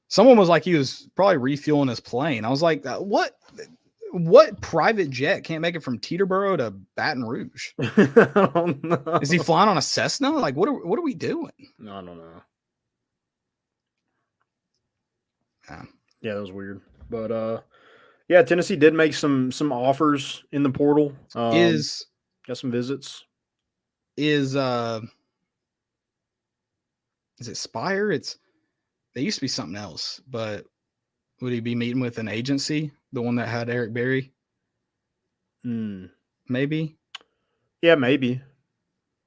Someone was like he was probably refueling his plane. I was like, what? What private jet can't make it from Teterboro to Baton Rouge? I don't know. Is he flying on a Cessna? Like, what are we doing? No, I don't know. Yeah, that was weird. But Yeah, Tennessee did make some offers in the portal. Is Got some visits. Is it Spire? They used to be something else, but would he be meeting with an agency? The one that had Eric Berry? Maybe. Yeah, maybe.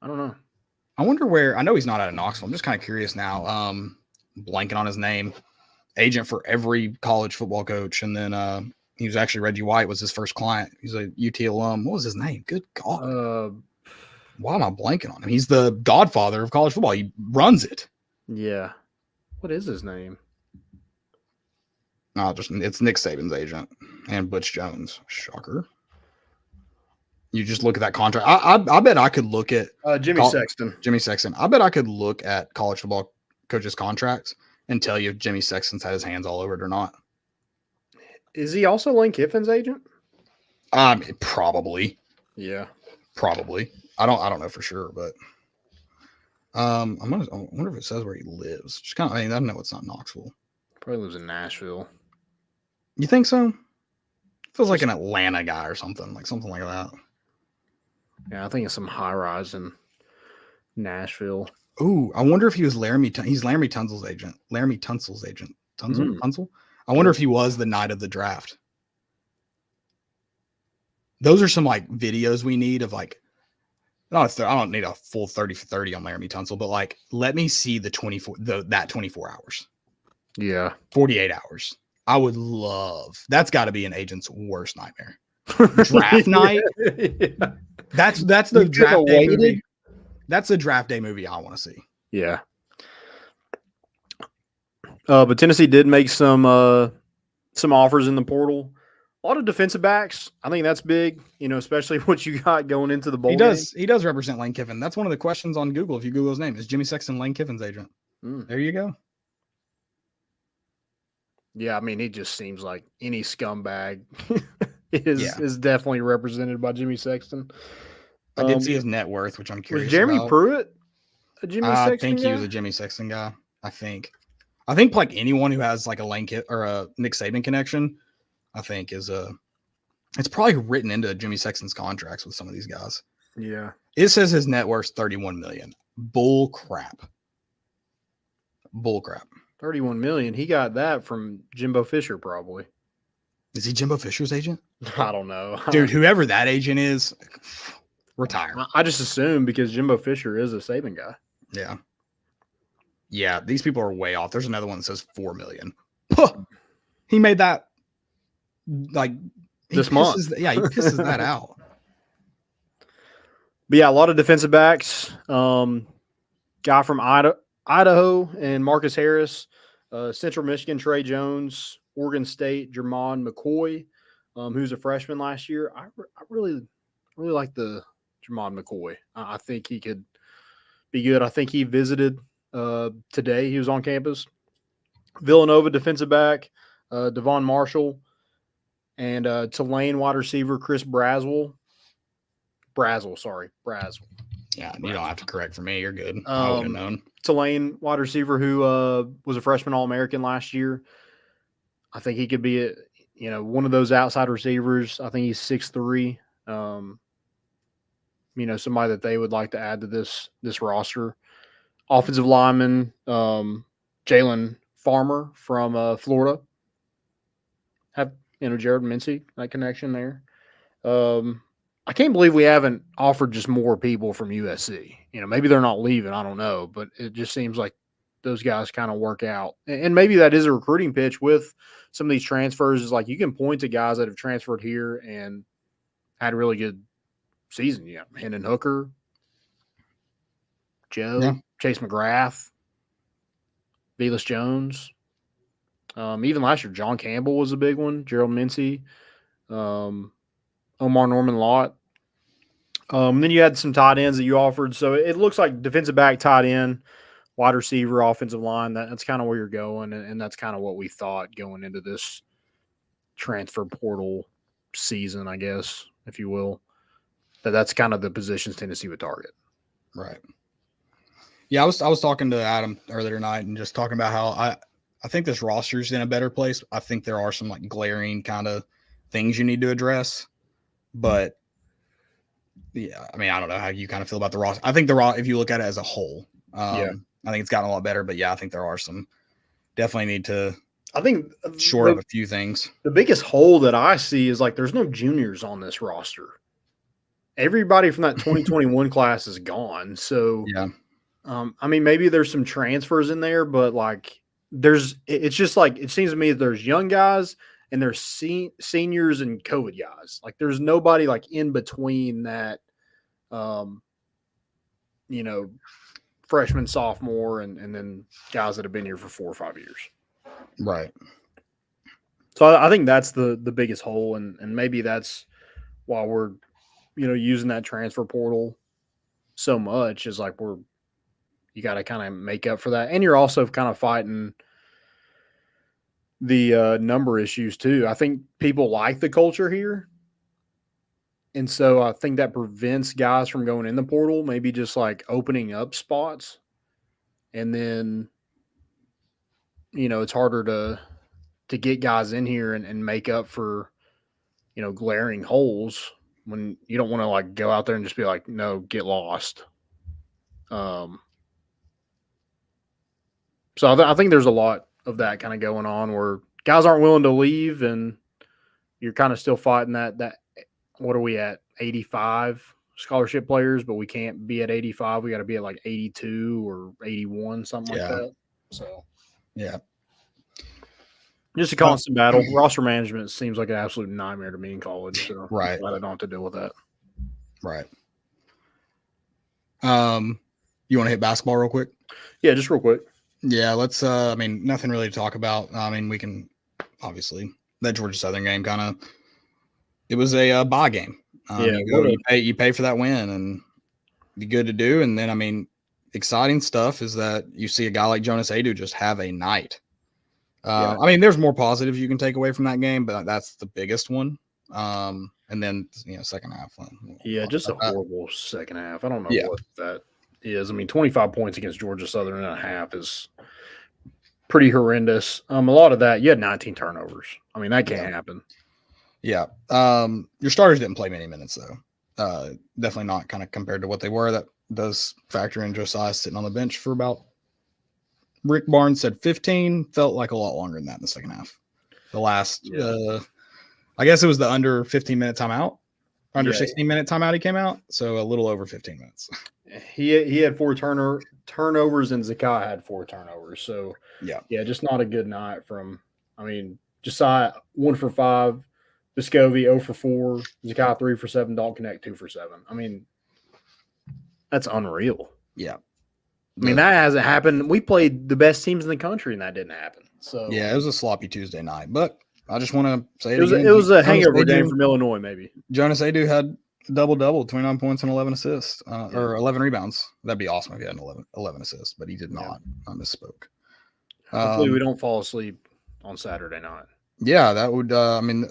I don't know. I wonder where. I know he's not out of Knoxville. I'm just kind of curious now. Blanking on his name. Agent for every college football coach, and then he was actually Reggie White was his first client. He's a UT alum. What was his name? Good God. Why am I blanking on him? He's the godfather of college football. He runs it. Yeah. What is his name? No, it's Nick Saban's agent and Butch Jones. Shocker. You just look at that contract. I bet I could look at Jimmy Sexton. Jimmy Sexton. I bet I could look at college football coaches' contracts and tell you if Jimmy Sexton's had his hands all over it or not. Is he also Lane Kiffin's agent? Probably. Yeah. Probably. I don't know for sure, but I wonder if it says where he lives. Just kind of, I know it's not Knoxville. Probably lives in Nashville. You think so? Feels like an Atlanta guy or something like that. Yeah, I think it's some high rise in Nashville. Ooh, I wonder if he was he's Laramie Tunsil's agent. Laramie Tunsil's agent. Tunsil? I wonder if he was the night of the draft. Those are some like videos we need of like, I don't need a full 30 for 30 on Laramie Tunsil, but like, let me see that 24 hours. Yeah. 48 hours. I would love, that's got to be an agent's worst nightmare. Draft night. Yeah. That's the draft day movie. That's the draft day movie I want to see. Yeah. But Tennessee did make some offers in the portal. A lot of defensive backs. I think that's big, especially what you got going into the bowl. He does represent Lane Kiffin. That's one of the questions on Google. If you Google his name, is Jimmy Sexton Lane Kiffin's agent? There you go. Yeah, I mean, he just seems like any scumbag is definitely represented by Jimmy Sexton. I did see his net worth, which I'm curious. Was Jeremy about. Pruitt a Jimmy Sexton I think guy? He was a Jimmy Sexton guy. I think like anyone who has like a Lane or a Nick Saban connection, I think it's probably written into Jimmy Sexton's contracts with some of these guys. Yeah. It says his net worth $31 million. Bull crap. 31 million. He got that from Jimbo Fisher, probably. Is he Jimbo Fisher's agent? I don't know. Dude, whoever that agent is, retire. I just assume because Jimbo Fisher is a Saban guy. Yeah. Yeah, these people are way off. There's another one that says $4 million. He made that like this month. He pisses that out. But yeah, a lot of defensive backs. Guy from Idaho and Marcus Harris. Central Michigan, Trey Jones. Oregon State, Jermon McCoy, who's a freshman last year. I really like the Jermon McCoy. I think he could be good. I think he visited today. He was on campus. Villanova defensive back, Devon Marshall, and Tulane wide receiver Chris Braswell. Braswell. Yeah, you don't have to correct for me. You're good. I would have known. Tulane wide receiver who was a freshman All-American last year. I think he could be one of those outside receivers. I think he's 6'3". Somebody that they would like to add to this roster. Offensive lineman, Jalen Farmer from Florida. Have Gerald Mincey, that connection there. I can't believe we haven't offered just more people from USC. Maybe they're not leaving. I don't know, but it just seems like those guys kind of work out. And maybe that is a recruiting pitch with some of these transfers, is like you can point to guys that have transferred here and had a really good season. Yeah. Hendon Hooker, Joe, Chase McGrath, Velus Jones. Even last year, John Campbell was a big one. Gerald Mincey, Omar Norman Lott. Then you had some tight ends that you offered. So it looks like defensive back, tight end, wide receiver, offensive line. That's kind of where you're going, and that's kind of what we thought going into this transfer portal season, I guess, if you will. That's kind of the positions Tennessee would target. Right. Yeah, I was talking to Adam earlier tonight and just talking about how I think this roster's in a better place. I think there are some like glaring kind of things you need to address. But yeah, I mean, I don't know how you kind of feel about the roster. I think if you look at it as a whole, I think it's gotten a lot better. But yeah, I think there are some definitely need to. I think short of a few things. The biggest hole that I see is like there's no juniors on this roster. Everybody from that 2021 class is gone. So yeah, I mean, maybe there's some transfers in there, but like it's just like it seems to me that there's young guys and there's seniors and COVID guys. Like there's nobody like in between that, freshman, sophomore, and then guys that have been here for 4 or 5 years. Right. So I think that's the biggest hole, and maybe that's why we're, using that transfer portal so much is like you got to kind of make up for that. And you're also kind of fighting the number issues too. I think people like the culture here. And so I think that prevents guys from going in the portal, maybe just like opening up spots. And then, it's harder to get guys in here and make up for, glaring holes when you don't want to like go out there and just be like, no, get lost. So I think there's a lot of that kind of going on where guys aren't willing to leave and you're kind of still fighting that what are we at 85 scholarship players, but we can't be at 85. We got to be at like 82 or 81, something like that. So yeah. Just a constant battle. Roster management seems like an absolute nightmare to me in college. So right. I don't have to deal with that. Right. You want to hit basketball real quick? Yeah, just real quick. Yeah, let's I mean, nothing really to talk about. I mean, we can obviously that Georgia Southern game it was a bye game. You pay for that win and be good to do. And then I mean, exciting stuff is that you see a guy like Jonas Aidoo just have a night. I mean, there's more positives you can take away from that game, but that's the biggest one. And then, second half. Just a horrible second half. I don't know what that is. I mean, 25 points against Georgia Southern in a half is pretty horrendous. A lot of that, you had 19 turnovers. I mean, that can't happen. Yeah. Your starters didn't play many minutes, though. Definitely not kind of compared to what they were. That does factor in Josiah sitting on the bench for about Rick Barnes said 15, felt like a lot longer than that in the second half. The last, I guess it was the under 15-minute timeout, under 16-minute timeout he came out, so a little over 15 minutes. He had 4 turnovers and Zakai had 4 turnovers. So, just not a good night from, I mean, Josiah 1 for 5, Vescovi 0 for 4, Zakai 3 for 7, Dalton Connect 2 for 7. I mean, that's unreal. Yeah. I mean, that hasn't happened. We played the best teams in the country, and that didn't happen. So yeah, it was a sloppy Tuesday night. But I just want to say it was a hangover game from Illinois, maybe. Jonas Aidoo had double-double, 29 points and 11 assists, or 11 rebounds. That'd be awesome if he had 11 assists, but he did not. I misspoke. Hopefully we don't fall asleep on Saturday night. Yeah, that would I mean,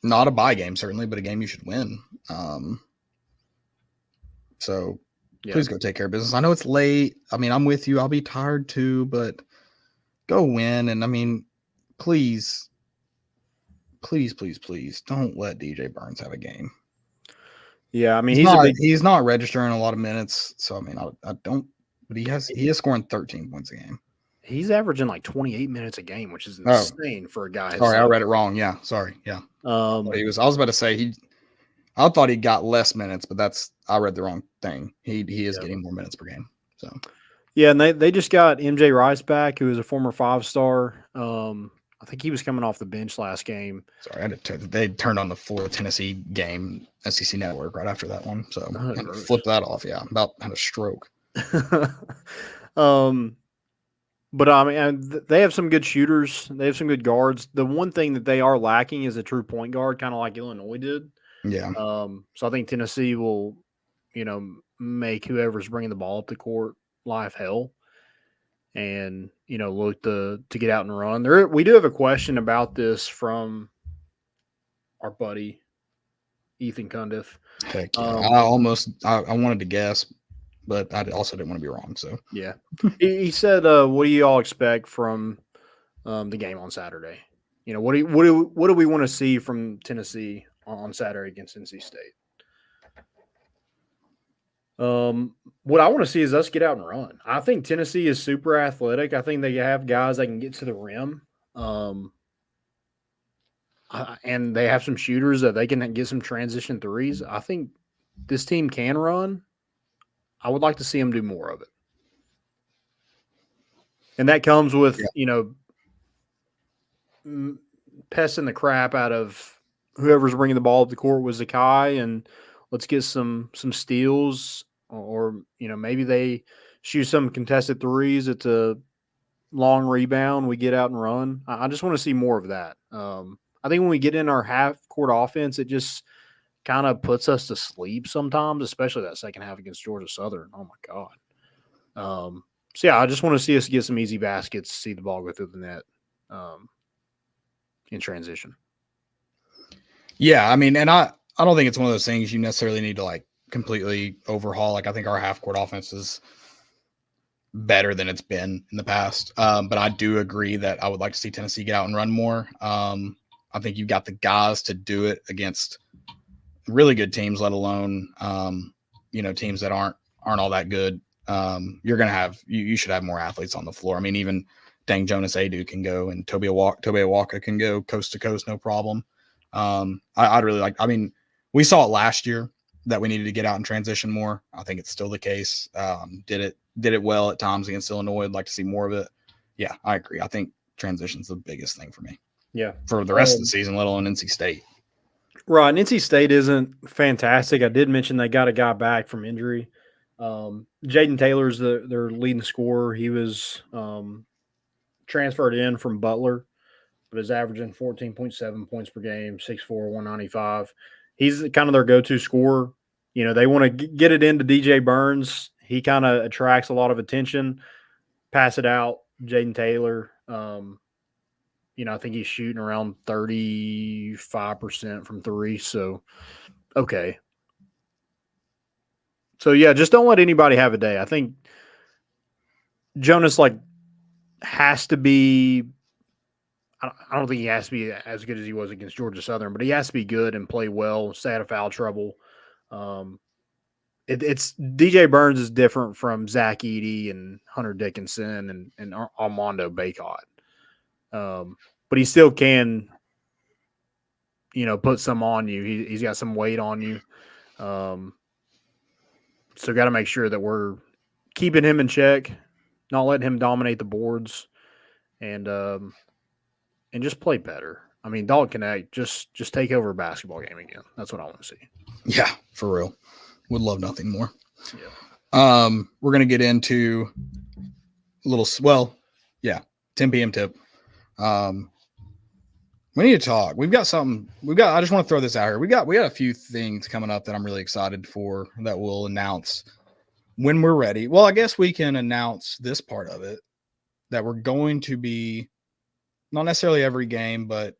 not a bye game, certainly, but a game you should win. So please go take care of business. I know it's late. I mean, I'm with you. I'll be tired too, but go win. And I mean, please don't let DJ Burns have a game. Yeah, I mean, he's not registering a lot of minutes. So I mean, I don't. But he is scoring 13 points a game. He's averaging like 28 minutes a game, which is insane for a guy. Sorry, I read it wrong. Yeah, sorry. Yeah. I was about to say I thought he got less minutes, but I read the wrong thing. He is getting more minutes per game. So yeah, and they just got MJ Rice back, who is a former 5-star. I think he was coming off the bench last game. Sorry, they turned on the full Tennessee game, SEC Network, right after that one. So I had to flip that off. Yeah, about had a stroke. But I mean, they have some good shooters. They have some good guards. The one thing that they are lacking is a true point guard, kind of like Illinois did. Yeah. So I think Tennessee will, make whoever's bringing the ball up the court life hell, and look to get out and run. We do have a question about this from our buddy Ethan Cundiff. Heck yeah. I wanted to guess, but I also didn't want to be wrong. So yeah, he said, "What do you all expect from the game on Saturday? what do we want to see from Tennessee on Saturday against NC State? What I want to see is us get out and run. I think Tennessee is super athletic. I think they have guys that can get to the rim. And they have some shooters that they can get some transition threes. I think this team can run. I would like to see them do more of it. And that comes with, pesting the crap out of whoever's bringing the ball up the court with Zakai, and let's get some steals, or maybe they shoot some contested threes. It's a long rebound. We get out and run. I just want to see more of that. I think when we get in our half-court offense, it just kind of puts us to sleep sometimes, especially that second half against Georgia Southern. Oh, my God. So, yeah, I just want to see us get some easy baskets, see the ball go through the net in transition. Yeah, I mean, and I don't think it's one of those things you necessarily need to, like, completely overhaul. Like, I think our half-court offense is better than it's been in the past. But I do agree that I would like to see Tennessee get out and run more. I think you've got the guys to do it against really good teams, let alone, teams that aren't all that good. You're going to have – you should have more athletes on the floor. I mean, even dang Jonas Aidoo can go, and Tobe Awaka can go coast to coast, no problem. I'd really like – I mean, we saw it last year that we needed to get out and transition more. I think it's still the case. Did it well at times against Illinois. I'd like to see more of it. Yeah, I agree. I think transition's the biggest thing for me. Yeah. For the rest of the season, let alone NC State. Right. NC State isn't fantastic. I did mention they got a guy back from injury. Jaden Taylor's their leading scorer. He was transferred in from Butler, but is averaging 14.7 points per game, 6'4", 195. He's kind of their go-to scorer. They want to get it into DJ Burns. He kind of attracts a lot of attention. Pass it out, Jaden Taylor. I think he's shooting around 35% from three. So, okay. So, yeah, just don't let anybody have a day. I think Jonas, has to be – I don't think he has to be as good as he was against Georgia Southern, but he has to be good and play well, stay out of foul trouble. It's DJ Burns is different from Zach Edey and Hunter Dickinson and Armando Bacot. But he still can, put some on you. He's got some weight on you. So got to make sure that we're keeping him in check, not letting him dominate the boards, and just play better. I mean, Dalton Connect, just take over a basketball game again. That's what I want to see. Yeah, for real. Would love nothing more. Yeah. We're going to get into a little, 10 p.m. tip. We need to talk. I just want to throw this out here. We got a few things coming up that I'm really excited for that we'll announce when we're ready. Well, I guess we can announce this part of it, that we're going to be not necessarily every game, but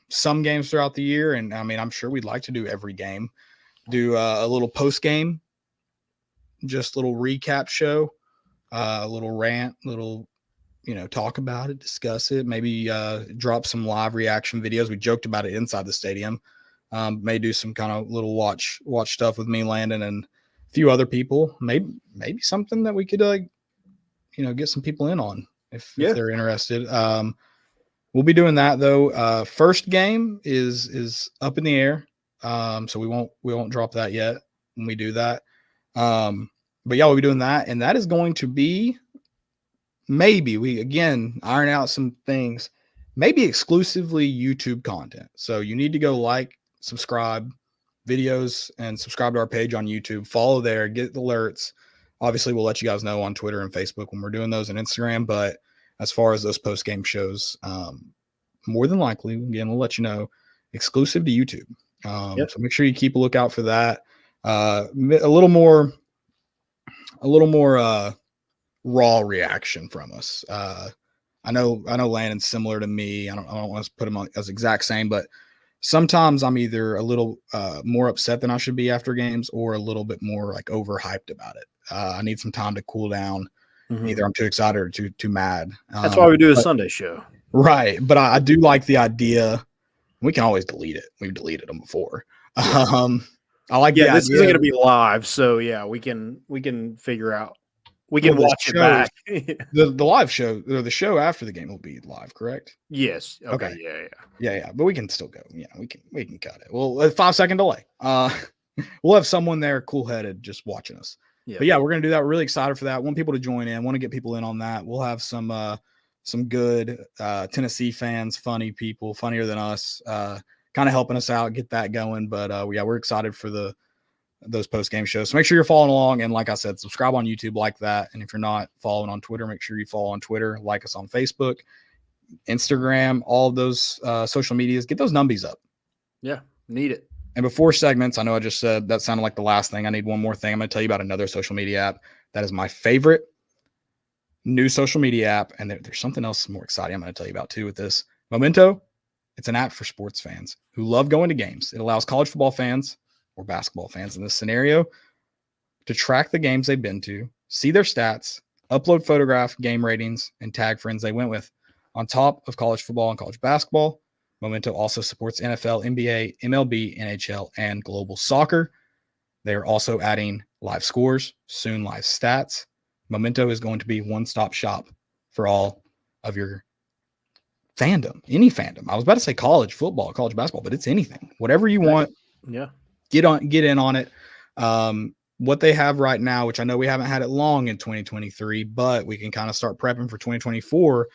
some games throughout the year. And I mean, I'm sure we'd like to do every game, do a little post game, just little recap show, a little rant, little, talk about it, discuss it, maybe drop some live reaction videos. We joked about it inside the stadium. May do some kind of little watch stuff with me, Landon, and a few other people. Maybe something that we could, get some people in on if they're interested. We'll be doing that though. First game is up in the air, so we won't drop that yet when we do that. But yeah, we'll be doing that, and that is going to be. Maybe we, again, iron out some things, maybe exclusively YouTube content. So you need to go subscribe videos, and subscribe to our page on YouTube. Follow there, get the alerts. Obviously, we'll let you guys know on Twitter and Facebook when we're doing those, and Instagram. But as far as those post-game shows, more than likely, again, we'll let you know, exclusive to YouTube. So make sure you keep a lookout for that. A little more raw reaction from us. I know Landon's similar to me. I don't want to put him on as exact same, but sometimes I'm either a little more upset than I should be after games, or a little bit more overhyped about it. I need some time to cool down. Mm-hmm. Either I'm too excited or too mad. That's why we do a Sunday show. Right. But I do like the idea. We can always delete it. We've deleted them before. I like the this idea. isn't going to be live, so yeah, we can figure out. We can watch it back. the live show or the show after the game will be live, correct? Yes. Okay. Yeah. But we can still go. Yeah, we can cut it. Well, a 5-second delay. We'll have someone there cool-headed just watching us. Yeah. But yeah, we're gonna do that. Really excited for that. Want people to join in. Want to get people in on that. We'll have some good Tennessee fans, funny people, funnier than us, kind of helping us out, get that going. But yeah, we're excited for those post-game shows. So make sure you're following along. And like I said, subscribe on YouTube, like that. And if you're not following on Twitter, make sure you follow on Twitter, like us on Facebook, Instagram, all of those social medias. Get those numbies up. Yeah, need it. And before segments, I know I just said that sounded like the last thing. I need one more thing. I'm going to tell you about another social media app that is my favorite new social media app. And there's something else more exciting I'm going to tell you about too with this. Memento, it's an app for sports fans who love going to games. It allows college football fans or basketball fans in this scenario to track the games they've been to, see their stats, upload photograph, game ratings, and tag friends they went with. On top of college football and college basketball, Memento also supports NFL, NBA, MLB, NHL, and global soccer. They are also adding live scores, soon live stats. Memento is going to be one-stop shop for all of your fandom, any fandom. I was about to say college football, college basketball, but it's anything. Whatever you want. Yeah. Get in on it. What they have right now, which I know we haven't had it long in 2023, but we can kind of start prepping for 2024.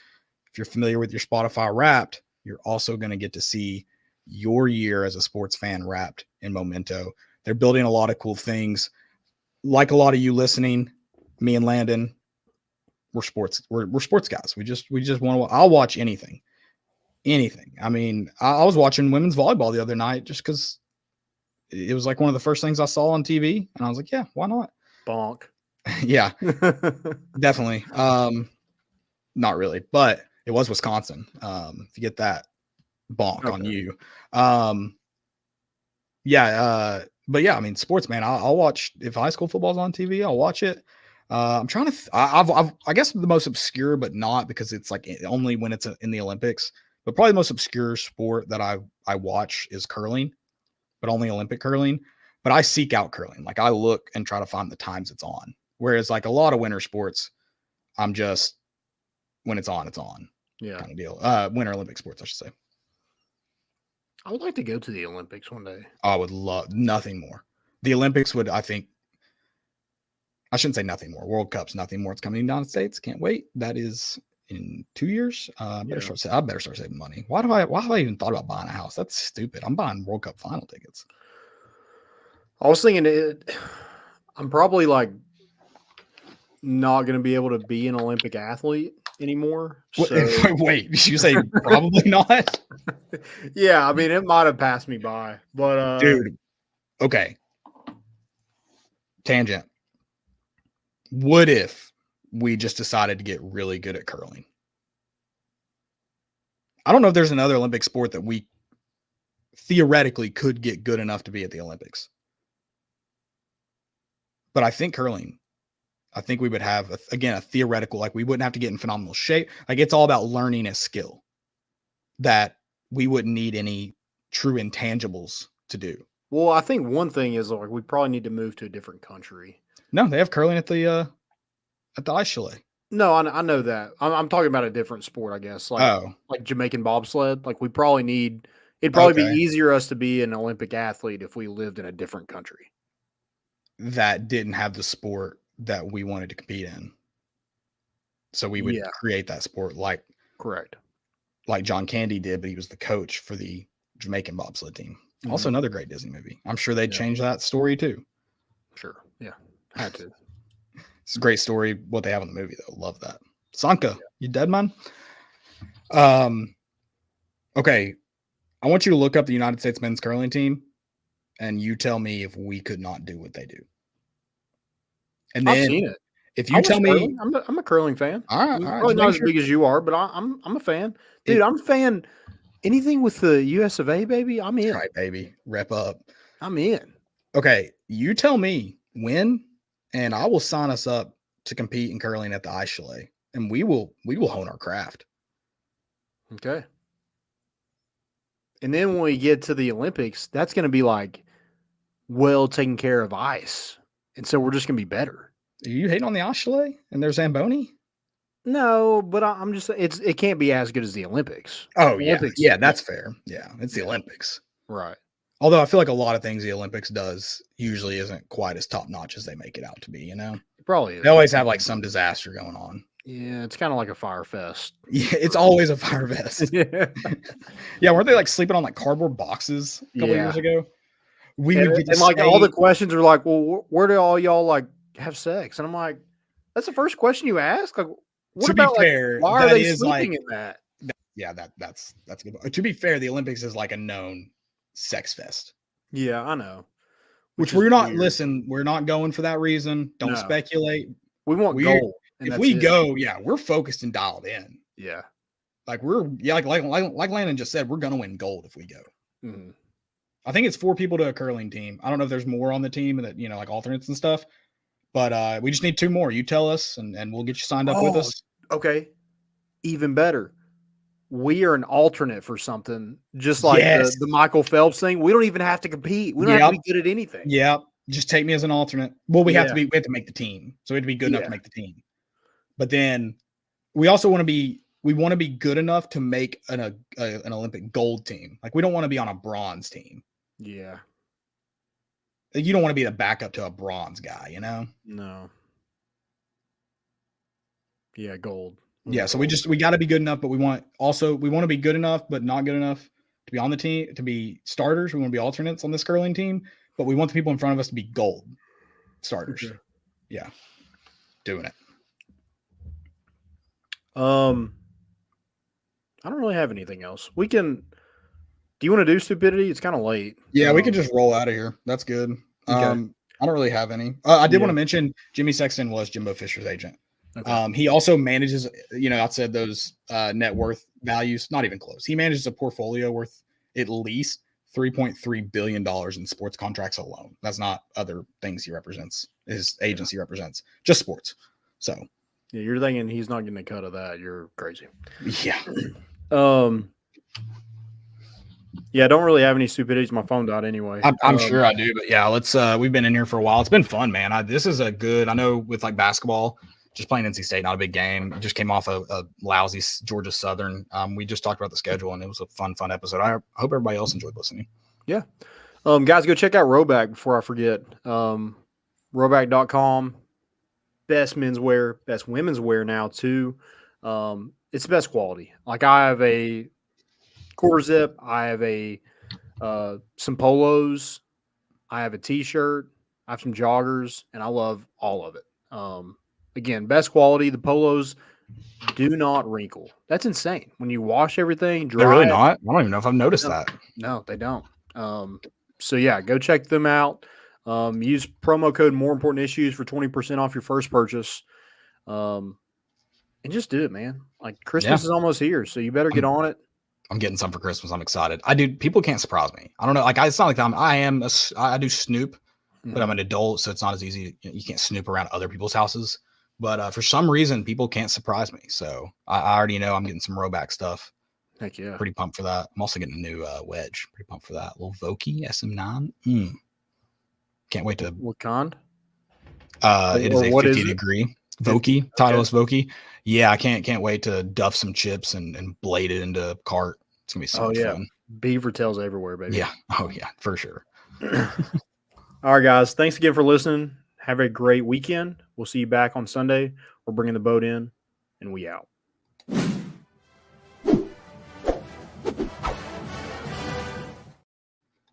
If you're familiar with your Spotify Wrapped, you're also going to get to see your year as a sports fan wrapped in Memento. They're building a lot of cool things. Like a lot of you listening, me and Landon, we're sports guys. We just want to, I'll watch anything. I mean, I was watching women's volleyball the other night just because it was like one of the first things I saw on TV. And I was like, yeah, why not? Bonk. Yeah, definitely. Not really, but it was Wisconsin. If you get that bonk on you. But yeah, I mean, sports, man, I'll watch if high school football's on TV, I'll watch it. I'm trying to, I guess the most obscure, but not because it's like only when it's in the Olympics, but probably the most obscure sport that I watch is curling, but only Olympic curling. But I seek out curling. Like I look and try to find the times it's on. Whereas like a lot of winter sports, I'm just, when it's on, yeah, kind of deal. Winter Olympic sports, I should say. I would like to go to the Olympics one day. I would love nothing more. The Olympics would, I think, I shouldn't say nothing more. World Cup's nothing more. It's coming to the United States. Can't wait. That is in 2 years. I better start saving money. Why have I even thought about buying a house? That's stupid. I'm buying World Cup final tickets. I was thinking I'm probably like not going to be able to be an Olympic athlete anymore. So. Wait, did you say probably not? Yeah, I mean, it might have passed me by, but dude, okay. Tangent. What if we just decided to get really good at curling? I don't know if there's another Olympic sport that we theoretically could get good enough to be at the Olympics. But I think curling, I think we would have, a theoretical, like we wouldn't have to get in phenomenal shape. Like it's all about learning a skill that we wouldn't need any true intangibles to do. Well, I think one thing is like we probably need to move to a different country. No, they have curling at the ice chalet. No, I know that. I'm talking about a different sport, I guess. Like Jamaican bobsled. Like we probably need. It'd probably be easier us to be an Olympic athlete if we lived in a different country that didn't have the sport that we wanted to compete in. So we would create that sport like John Candy did, but he was the coach for the Jamaican bobsled team. Mm-hmm. Also another great Disney movie. I'm sure they'd change that story too. Sure. Yeah. Had to. It's a great story. What they have in the movie though. Love that. Sanka, you dead, man? Okay. I want you to look up the United States men's curling team and you tell me if we could not do what they do. And then I've seen it. If you tell me, I'm a curling fan. All right. Probably not as big as you are, but I'm a fan. Dude, I'm a fan. Anything with the US of A, baby, I'm in. Right, baby. Rep up. I'm in. Okay. You tell me when, and I will sign us up to compete in curling at the ice chalet. And we will hone our craft. Okay. And then when we get to the Olympics, that's going to be like well taken care of ice. And so we're just going to be better. Are you hating on the Oshawa and their Zamboni? No, but I'm just it can't be as good as the Olympics. Oh, The yeah. Olympics, Yeah, that's fair. Yeah, it's the Olympics. right. Although I feel like a lot of things the Olympics does usually isn't quite as top notch as they make it out to be, you know? It probably is. They always have like some disaster going on. Yeah, it's kind of like a fire fest. Yeah, it's always a fire vest. Yeah. Yeah, weren't they like sleeping on like cardboard boxes a couple years ago? We would get to And like stay- all the questions are like, well, where do all y'all like have sex? And I'm like, that's the first question you ask. Like, what to about be fair, why are that they is sleeping like in that? yeah, that's good. To be fair, the Olympics is like a known sex fest. Yeah, I know. Which is we're not. weird. Listen, we're not going for that reason. Don't No. speculate. We want We're- gold. and If that's we it. go, yeah, we're focused and dialed in. Yeah. Like like Landon just said, we're gonna win gold if we go. Mhm. I think it's 4 people to a curling team. I don't know if there's more on the team that like alternates and stuff, but we just need 2 more. You tell us, and we'll get you signed up with us. Okay. Even better. We are an alternate for something, just like Yes. the Michael Phelps thing. We don't even have to compete. We don't have to be good at anything. Yeah, just take me as an alternate. Well, we have Yeah. to make the team, so we have to be good enough Yeah. to make the team. But then we also want to be good enough to make an Olympic gold team. Like we don't want to be on a bronze team. Yeah. Like, you don't want to be the backup to a bronze guy, you know? No. Yeah, gold. Yeah, so we got to be good enough, but we want to be good enough, but not good enough to be on the team, to be starters. We want to be alternates on this curling team, but we want the people in front of us to be gold starters. Okay. Yeah, doing it. I don't really have anything else. We can. Do you want to do stupidity? It's kind of late. Yeah, we could just roll out of here. That's good. Okay. I don't really have any. I did Yeah. want to mention Jimmy Sexton was Jimbo Fisher's agent. Okay. He also manages, I said those net worth values, not even close. He manages a portfolio worth at least $3.3 billion in sports contracts alone. That's not other things he represents. His agency represents just sports. So Yeah, you're thinking he's not getting a cut of that. You're crazy. yeah. Yeah, I don't really have any stupidities. My phone died anyway. I'm sure I do, but yeah, let's we've been in here for a while. It's been fun, man. This is a good, I know with like basketball, just playing NC State, not a big game. It just came off a lousy Georgia Southern. We just talked about the schedule and it was a fun episode. I hope everybody else enjoyed listening. Yeah. Guys, go check out Roback before I forget. Roback.com. Best menswear, best women's wear now too. It's the best quality. Like I have a quarter zip, I have some polos, I have a t-shirt, I have some joggers, and I love all of it. Again, best quality. The polos do not wrinkle. That's insane. When you wash everything, dry. They're really not. I don't even know if I've noticed that. No, they don't. So yeah, go check them out. Use promo code More Important Issues for 20% off your first purchase. And just do it, man. Like Christmas is almost here, so you better get on it. I'm getting some for Christmas. I'm excited. People can't surprise me. I don't know. Like it's not like I do snoop, but I'm an adult, so it's not as easy. You can't snoop around other people's houses. But for some reason, people can't surprise me. So I already know I'm getting some Roback stuff. Heck yeah. Pretty pumped for that. I'm also getting a new wedge. Pretty pumped for that. A little Vokey SM9. Can't wait to. What kind? It is a what 50 is it? degree Vokey. Titleist Vokey. Yeah, I can't wait to duff some chips and blade it into a cart. It's gonna be so much fun. Beaver tails everywhere, baby. Yeah. Oh yeah, for sure. All right, guys. Thanks again for listening. Have a great weekend. We'll see you back on Sunday. We're bringing the boat in, and we out.